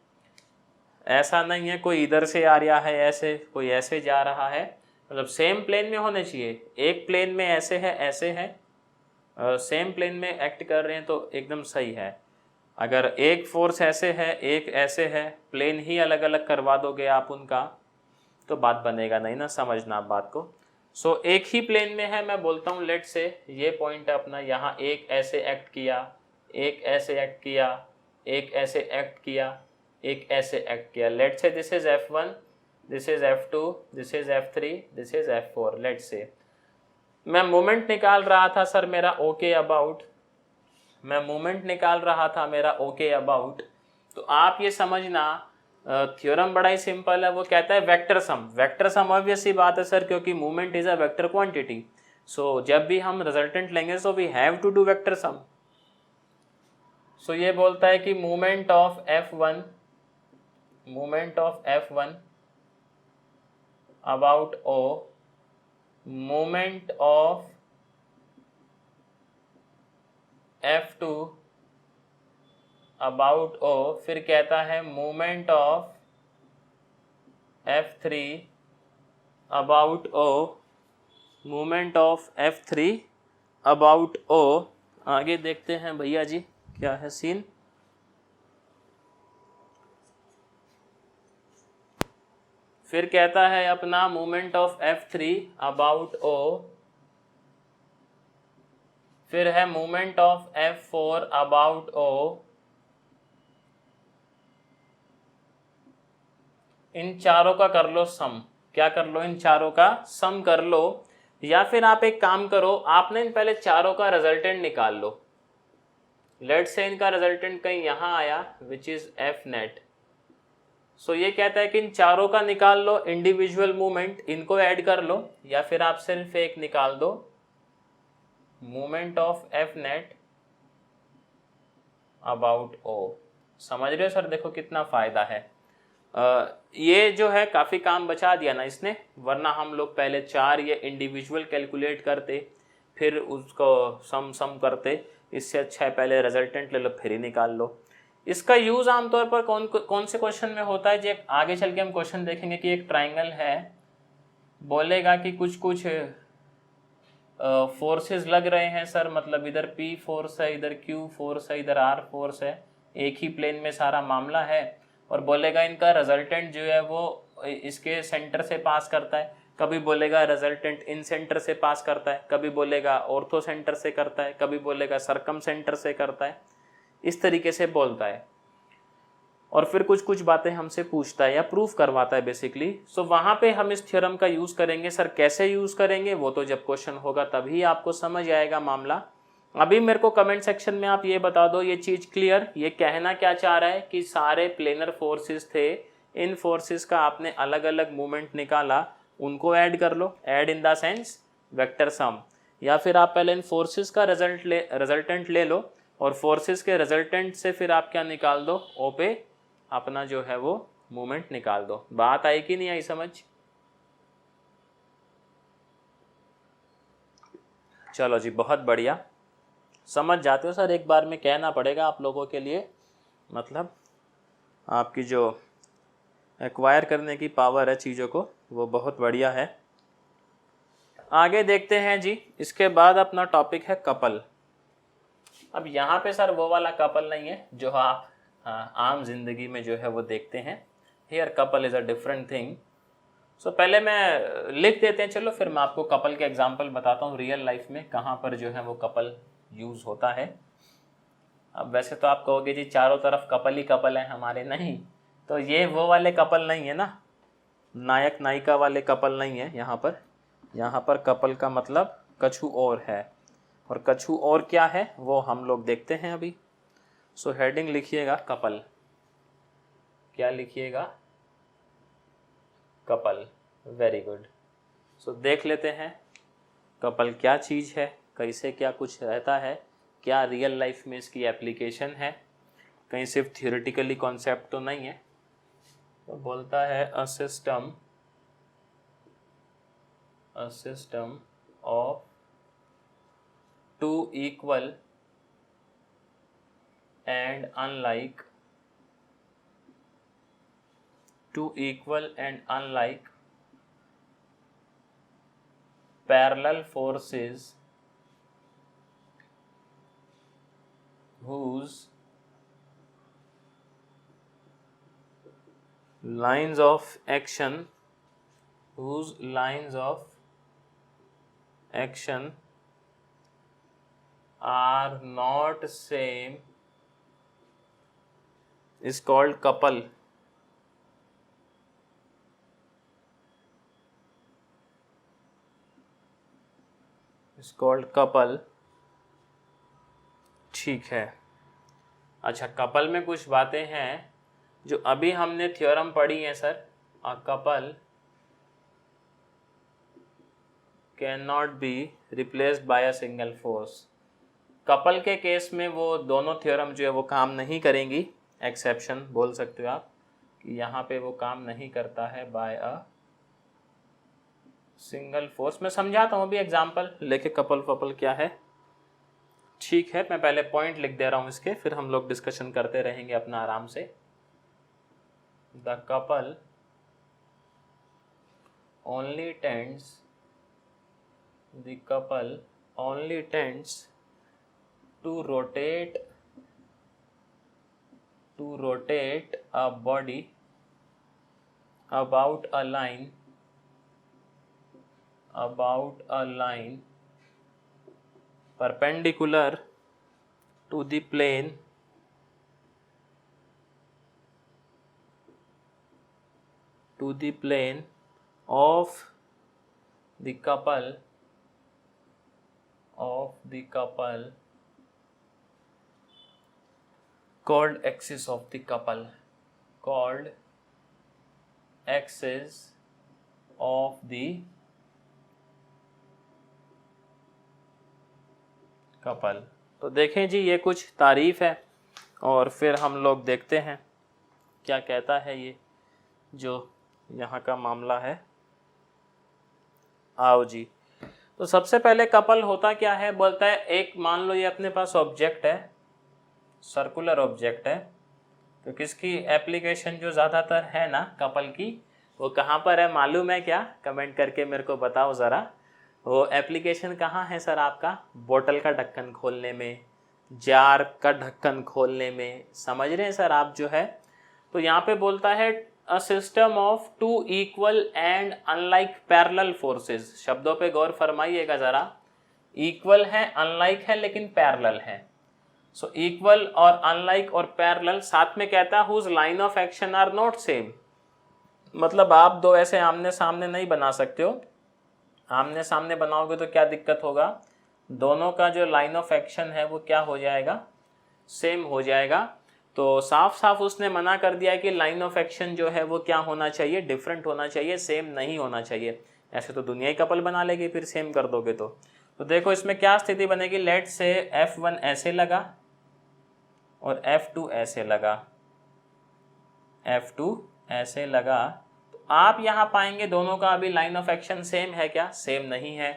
ऐसा नहीं है कोई इधर से आ रहा है ऐसे, कोई ऐसे जा रहा है, मतलब सेम प्लेन में होने चाहिए। एक प्लेन में ऐसे है, ऐसे है, सेम प्लेन में एक्ट कर रहे हैं तो एकदम सही है। अगर एक फोर्स ऐसे है, एक ऐसे है, प्लेन ही अलग अलग करवा दोगे आप उनका तो बात बनेगा नहीं ना, समझना आप बात को। सो एक ही प्लेन में है, मैं बोलता हूँ लेट से ये पॉइंट है अपना, यहाँ एक ऐसे एक्ट किया, एक ऐसे एक्ट किया, एक ऐसे एक्ट किया, एक ऐसे एक्ट किया। Let say this is F1, this is F2, this is F3, this is F4। Let say मैं मोमेंट निकाल रहा था सर मेरा ओके अबाउट, मैं मोमेंट निकाल रहा था मेरा ओके अबाउट, तो आप ये समझना थ्योरम बड़ा ही सिंपल है। वो कहता है vector sum, vector sum obvious सी बात है सर, क्योंकि movement is a vector quantity. So जब भी हम रिजल्टेंट लेंगे so we have to do vector sum. So ये बोलता है कि movement of F1, movement of F1 about O, movement of F2 about O, फिर कहता है movement of F3 about O, movement of F3 about O। आगे देखते हैं भैया जी क्या है सीन। फिर कहता है अपना movement of F3 about O, फिर है movement of F4 about O। इन चारों का कर लो सम, क्या कर लो, इन चारों का सम कर लो, या फिर आप एक काम करो, आपने इन पहले चारों का रिजल्टेंट निकाल लो। लेट से इनका रिजल्टेंट कहीं यहाँ आया विच इज F नेट। सो ये कहता है कि इन चारों का निकाल लो इंडिविजुअल मूवमेंट, इनको ऐड कर लो, या फिर आप सिर्फ एक निकाल दो movement of F net about O। समझ रहे हो सर, देखो कितना फायदा है। ये जो है काफ़ी काम बचा दिया ना इसने, वरना हम लोग पहले चार ये इंडिविजुअल कैलकुलेट करते फिर उसको सम करते। इससे अच्छा है पहले रिजल्टेंट ले लो फिर ही निकाल लो। इसका यूज़ आमतौर पर कौन से क्वेश्चन में होता है, जो आगे चल के हम क्वेश्चन देखेंगे कि एक ट्राइंगल है, बोलेगा कि कुछ कुछ फोर्सेस लग रहे हैं सर, मतलब इधर P फोर्स है, इधर Q फोर्स है, इधर R फोर्स है, एक ही प्लेन में सारा मामला है, और बोलेगा इनका रिजल्टेंट जो है वो इसके सेंटर से पास करता है। कभी बोलेगा रिजल्टेंट इन सेंटर से पास करता है, कभी बोलेगा ऑर्थो सेंटर से करता है, कभी बोलेगा सरकम सेंटर से करता है, इस तरीके से बोलता है। और फिर कुछ कुछ बातें हमसे पूछता है या प्रूफ करवाता है बेसिकली। सो वहाँ पे हम इस थ्योरम का यूज़ करेंगे। सर कैसे यूज़ करेंगे वो तो जब क्वेश्चन होगा तभी आपको समझ आएगा मामला। अभी मेरे को कमेंट सेक्शन में आप ये बता दो ये चीज़ क्लियर, ये कहना क्या चाह रहा है कि सारे प्लेनर फोर्सेस थे, इन फोर्सेस का आपने अलग अलग मूवमेंट निकाला, उनको ऐड कर लो, add in the sense vector sum, या फिर आप पहले इन फोर्सेस का रिजल्टेंट ले लो और फोर्सेस के रिजल्टेंट से फिर आप क्या निकाल दो, ओ पे अपना जो है वो मूवमेंट निकाल दो। बात आई कि नहीं आई समझ? चलो जी बहुत बढ़िया। समझ जाते हो सर, एक बार में कहना पड़ेगा आप लोगों के लिए, मतलब आपकी जो एक्वायर करने की पावर है चीज़ों को वो बहुत बढ़िया है। आगे देखते हैं जी, इसके बाद अपना टॉपिक है कपल। अब यहाँ पे सर वो वाला कपल नहीं है जो आप आम जिंदगी में जो है वो देखते हैं। Here couple is a different thing. So पहले मैं लिख देते हैं, चलो फिर मैं आपको कपल के एग्जांपल बताता हूँ रियल लाइफ में कहाँ पर जो है वो कपल यूज़ होता है। अब वैसे तो आप कहोगे जी चारों तरफ कपल ही कपल है हमारे, नहीं तो ये वो वाले कपल नहीं है ना, नायक नायिका वाले कपल नहीं है यहाँ पर। यहाँ पर कपल का मतलब कछु और है, और कछु और क्या है वो हम लोग देखते हैं अभी। सो हेडिंग लिखिएगा कपल, क्या लिखिएगा, कपल। Very good. सो देख लेते हैं कपल क्या चीज़ है, कैसे क्या कुछ रहता है, क्या रियल लाइफ में इसकी एप्लीकेशन है, कहीं सिर्फ थियोरेटिकली कॉन्सेप्ट तो नहीं है। तो बोलता है a system of two equal and unlike parallel forces whose lines of action are not same is called couple. ठीक है। अच्छा, कपल में कुछ बातें हैं जो अभी हमने थ्योरम पढ़ी है sir. A couple can not be replaced by a single force. Couple के केस में वो दोनों थ्योरम जो है वो काम नहीं करेंगी, एक्सेप्शन बोल सकते हो आप कि यहाँ पे वो काम नहीं करता है बाय अ सिंगल फोर्स। मैं समझाता हूँ अभी एग्जाम्पल लेके कपल फपल क्या है। ठीक है, मैं पहले पॉइंट लिख दे रहा हूँ इसके, फिर हम लोग डिस्कशन करते रहेंगे अपना आराम से। The couple only tends to rotate a body about a line perpendicular to the plane of the couple called axis of the couple, तो देखें जी, ये कुछ तारीफ है और फिर हम लोग देखते हैं क्या कहता है ये जो यहाँ का मामला है। आओ जी, तो सबसे पहले कपल होता क्या है, बोलता है एक मान लो ये अपने पास ऑब्जेक्ट है, सर्कुलर ऑब्जेक्ट है, तो किसकी एप्लीकेशन जो ज़्यादातर है ना कपल की, वो कहाँ पर है मालूम है क्या? कमेंट करके मेरे को बताओ ज़रा। वो एप्लीकेशन कहाँ है सर आपका? बोतल का ढक्कन खोलने में, जार का ढक्कन खोलने में, समझ रहे हैं सर आप जो है। तो यहाँ पे बोलता है a system of two equal and unlike parallel forces. शब्दों पे गौर फरमाइएगा ज़रा। इक्वल है, अनलाइक है, लेकिन पैरेलल है। सो इक्वल और अनलाइक और पैरेलल, साथ में कहता है whose line of action are not same. मतलब आप दो ऐसे आमने सामने नहीं बना सकते हो। आमने सामने बनाओगे तो क्या दिक्कत होगा, दोनों का जो लाइन ऑफ एक्शन है वो क्या हो जाएगा, सेम हो जाएगा। तो साफ साफ उसने मना कर दिया कि लाइन ऑफ एक्शन जो है वो क्या होना चाहिए, डिफरेंट होना चाहिए, सेम नहीं होना चाहिए। ऐसे तो दुनिया ही कपल बना लेगी फिर सेम कर दोगे तो देखो इसमें क्या स्थिति बनेगी। लेट से F1 ऐसे लगा और F2 ऐसे लगा, F2 ऐसे लगा, तो आप यहाँ पाएंगे दोनों का अभी लाइन ऑफ एक्शन सेम है क्या? सेम नहीं है।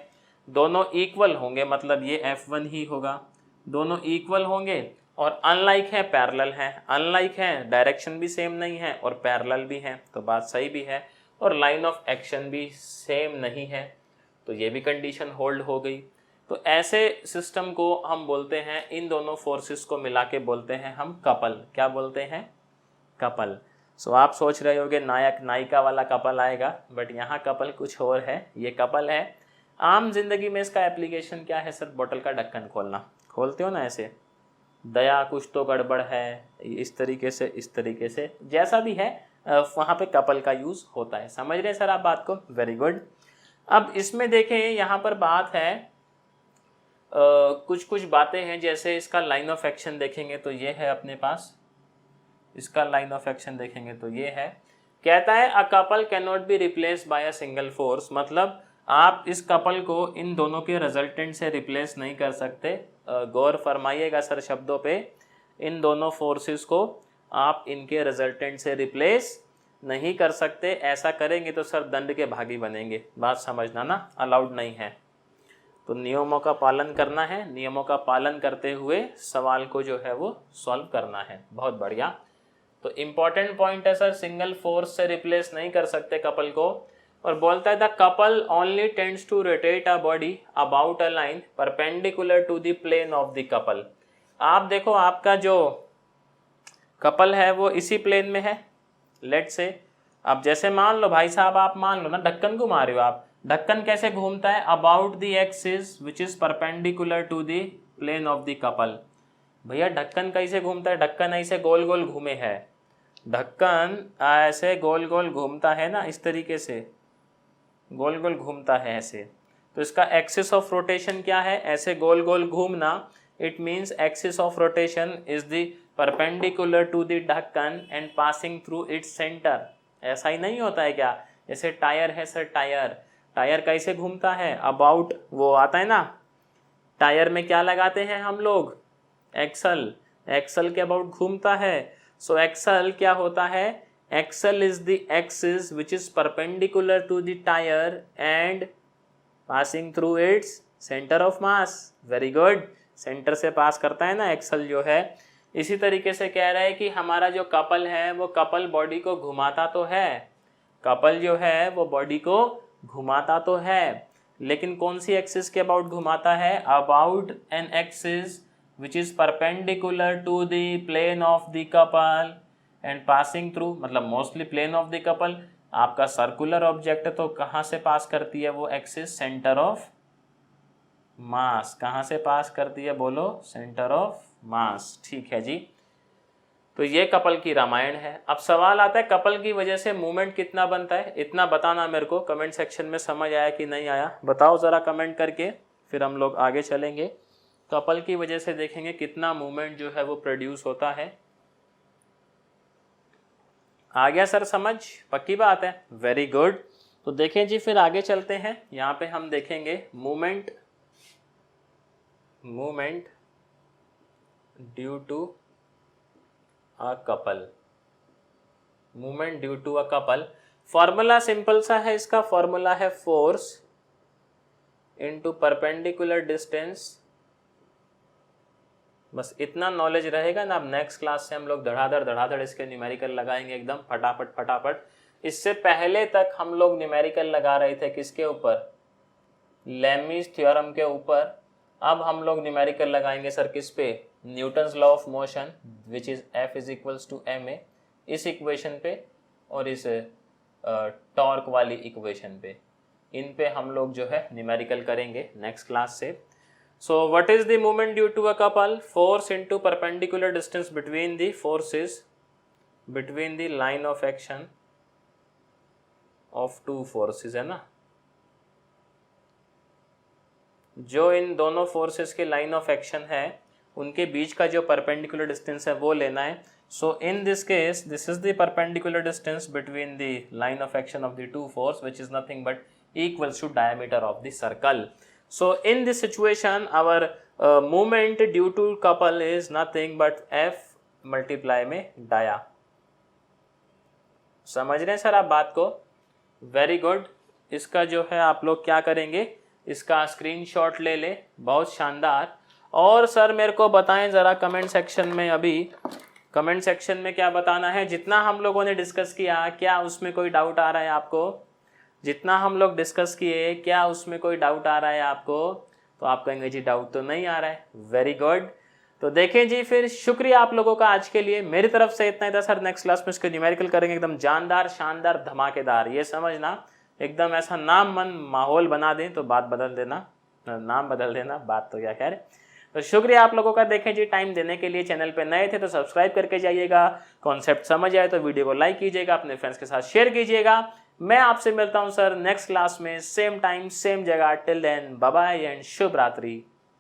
दोनों इक्वल होंगे, मतलब ये F1 ही होगा, दोनों इक्वल होंगे, और अनलाइक है पैरेलल है, अनलाइक है डायरेक्शन भी सेम नहीं है और पैरेलल भी है, तो बात सही भी है, और लाइन ऑफ एक्शन भी सेम नहीं है, तो ये भी कंडीशन होल्ड हो गई। तो ऐसे सिस्टम को हम बोलते हैं, इन दोनों फोर्सेस को मिला के बोलते हैं हम कपल। क्या बोलते हैं? कपल। सो आप सोच रहे होगे नायक नायिका वाला कपल आएगा, बट यहाँ कपल कुछ और है, ये कपल है। आम जिंदगी में इसका एप्लीकेशन क्या है सर? बोतल का ढक्कन खोलना, खोलते हो ना ऐसे, दया कुछ तो गड़बड़ है, इस तरीके से जैसा भी है वहाँ पे कपल का यूज़ होता है। समझ रहे हैं सर आप बात को? Very good. अब इसमें देखें, यहाँ पर बात है कुछ कुछ बातें हैं, जैसे इसका लाइन ऑफ एक्शन देखेंगे तो ये है अपने पास, इसका लाइन ऑफ एक्शन देखेंगे तो ये है, कहता है a couple can not be replace by a single force, मतलब आप इस कपल को इन दोनों के रिजल्टेंट से रिप्लेस नहीं कर सकते। गौर फरमाइएगा सर शब्दों पे, इन दोनों फोर्सेस को आप इनके रिजल्टेंट से रिप्लेस नहीं कर सकते, ऐसा करेंगे तो सर दंड के भागी बनेंगे। बात समझना ना, अलाउड नहीं है। तो नियमों का पालन करना है, नियमों का पालन करते हुए सवाल को जो है वो सॉल्व करना है। बहुत बढ़िया। तो इम्पॉर्टेंट पॉइंट है सर, सिंगल फोर्स से रिप्लेस नहीं कर सकते कपल को, और बोलता है the couple only tends to rotate a body about a line perpendicular to the plane of the couple. आप देखो आपका जो कपल है वो इसी प्लेन में है, लेट से। अब जैसे मान लो भाई साहब, आप मान लो ना ढक्कन घुमा रहे हो आप, ढक्कन कैसे घूमता है? About the axis which is perpendicular to the plane of the couple. भैया ढक्कन कैसे घूमता है? ढक्कन ऐसे गोल गोल घूमे है, ढक्कन ऐसे गोल गोल घूमता है ना, इस तरीके से गोल गोल घूमता है ऐसे। तो इसका एक्सिस ऑफ रोटेशन क्या है? ऐसे गोल गोल घूमना। It means axis of rotation is the perpendicular to the ढक्कन and passing through its centre. ऐसा ही नहीं होता है क्या? जैसे टायर है सर, टायर, टायर कैसे घूमता है? अबाउट, वो आता है ना, टायर में क्या लगाते हैं हम लोग? एक्सल, एक्सल के अबाउट घूमता है। सो एक्सल क्या होता है? Axle is the axis which is perpendicular to the tyre and passing through its centre of mass. Very good, centre से पास करता है ना एक्सल जो है। इसी तरीके से कह रहा है कि हमारा जो कपल है वो कपल बॉडी को घुमाता तो है, कपल जो है वो बॉडी को घुमाता तो है, लेकिन कौन सी एक्सिस के अबाउट घुमाता है? About an axis which is perpendicular to the plane of the couple and passing through, मतलब mostly plane of the couple. आपका सर्कुलर ऑब्जेक्ट है तो कहाँ से पास करती है वो एक्सिस? सेंटर ऑफ मास। कहाँ से पास करती है बोलो? सेंटर ऑफ मास। ठीक है जी। तो ये कपल की रामायण है। अब सवाल आता है कपल की वजह से मूवमेंट कितना बनता है? इतना बताना मेरे को कमेंट सेक्शन में, समझ आया कि नहीं आया बताओ ज़रा कमेंट करके, फिर हम लोग आगे चलेंगे। कपल की वजह से देखेंगे कितना मूवमेंट जो है वो प्रोड्यूस होता है। आ गया सर समझ? पक्की बात है, वेरी गुड। तो देखें जी, फिर आगे चलते हैं। यहाँ पे हम देखेंगे movement, movement due to a couple, movement due to a couple. Formula simple सा है, इसका फॉर्मूला है फोर्स इनटू परपेंडिकुलर डिस्टेंस। बस इतना नॉलेज रहेगा ना, अब नेक्स्ट क्लास से हम लोग धड़ाधड़ इसके न्यूमेरिकल लगाएंगे एकदम फटाफट फटाफट। इससे पहले तक हम लोग न्यूमेरिकल लगा रहे थे किसके ऊपर? लेमीज थ्योरम के ऊपर। अब हम लोग न्यूमेरिकल लगाएंगे सर किस पे? Newton's law of motion which is F is equals to ma, इस इक्वेशन पे और इस टॉर्क वाली इक्वेशन पे। इन पे हम लोग जो है न्यूमेरिकल करेंगे नेक्स्ट क्लास से। So what is the moment due to a couple? Force into perpendicular distance between the forces, between the line of action of two forces, है ना? जो इन दोनों फोर्सेस के लाइन ऑफ एक्शन है उनके बीच का जो परपेंडिकुलर डिस्टेंस है वो लेना है। So in this case this is the perpendicular distance between the line of action of the two force which is nothing but equals to diameter of the circle. So in this situation our movement due to couple is nothing but F multiply में dia. समझ रहे हैं sir आप बात को? Very good. इसका जो है आप लोग क्या करेंगे, इसका स्क्रीनशॉट ले ले, बहुत शानदार। और सर मेरे को बताएं ज़रा कमेंट सेक्शन में, अभी कमेंट सेक्शन में क्या बताना है, जितना हम लोगों ने डिस्कस किया क्या उसमें कोई डाउट आ रहा है आपको? जितना हम लोग डिस्कस किए क्या उसमें कोई डाउट आ रहा है आपको? तो आप कहेंगे जी डाउट तो नहीं आ रहा है, वेरी गुड। तो देखें जी, फिर शुक्रिया आप लोगों का आज के लिए, मेरी तरफ से इतना ही था सर। नेक्स्ट क्लास में इसके न्यूमेरिकल करेंगे एकदम जानदार, शानदार, धमाकेदार। ये समझना एकदम ऐसा नाम मन माहौल बना दें तो बात बदल देना, नाम बदल देना, बात तो क्या कह रहे। तो शुक्रिया आप लोगों का, देखें जी टाइम देने के लिए। चैनल पे नए थे तो सब्सक्राइब करके जाइएगा, कॉन्सेप्ट समझ आए तो वीडियो को लाइक कीजिएगा, अपने फ्रेंड्स के साथ शेयर कीजिएगा। मैं आपसे मिलता हूं सर नेक्स्ट क्लास में, सेम टाइम सेम जगह। Till then bye bye and शुभ रात्रि।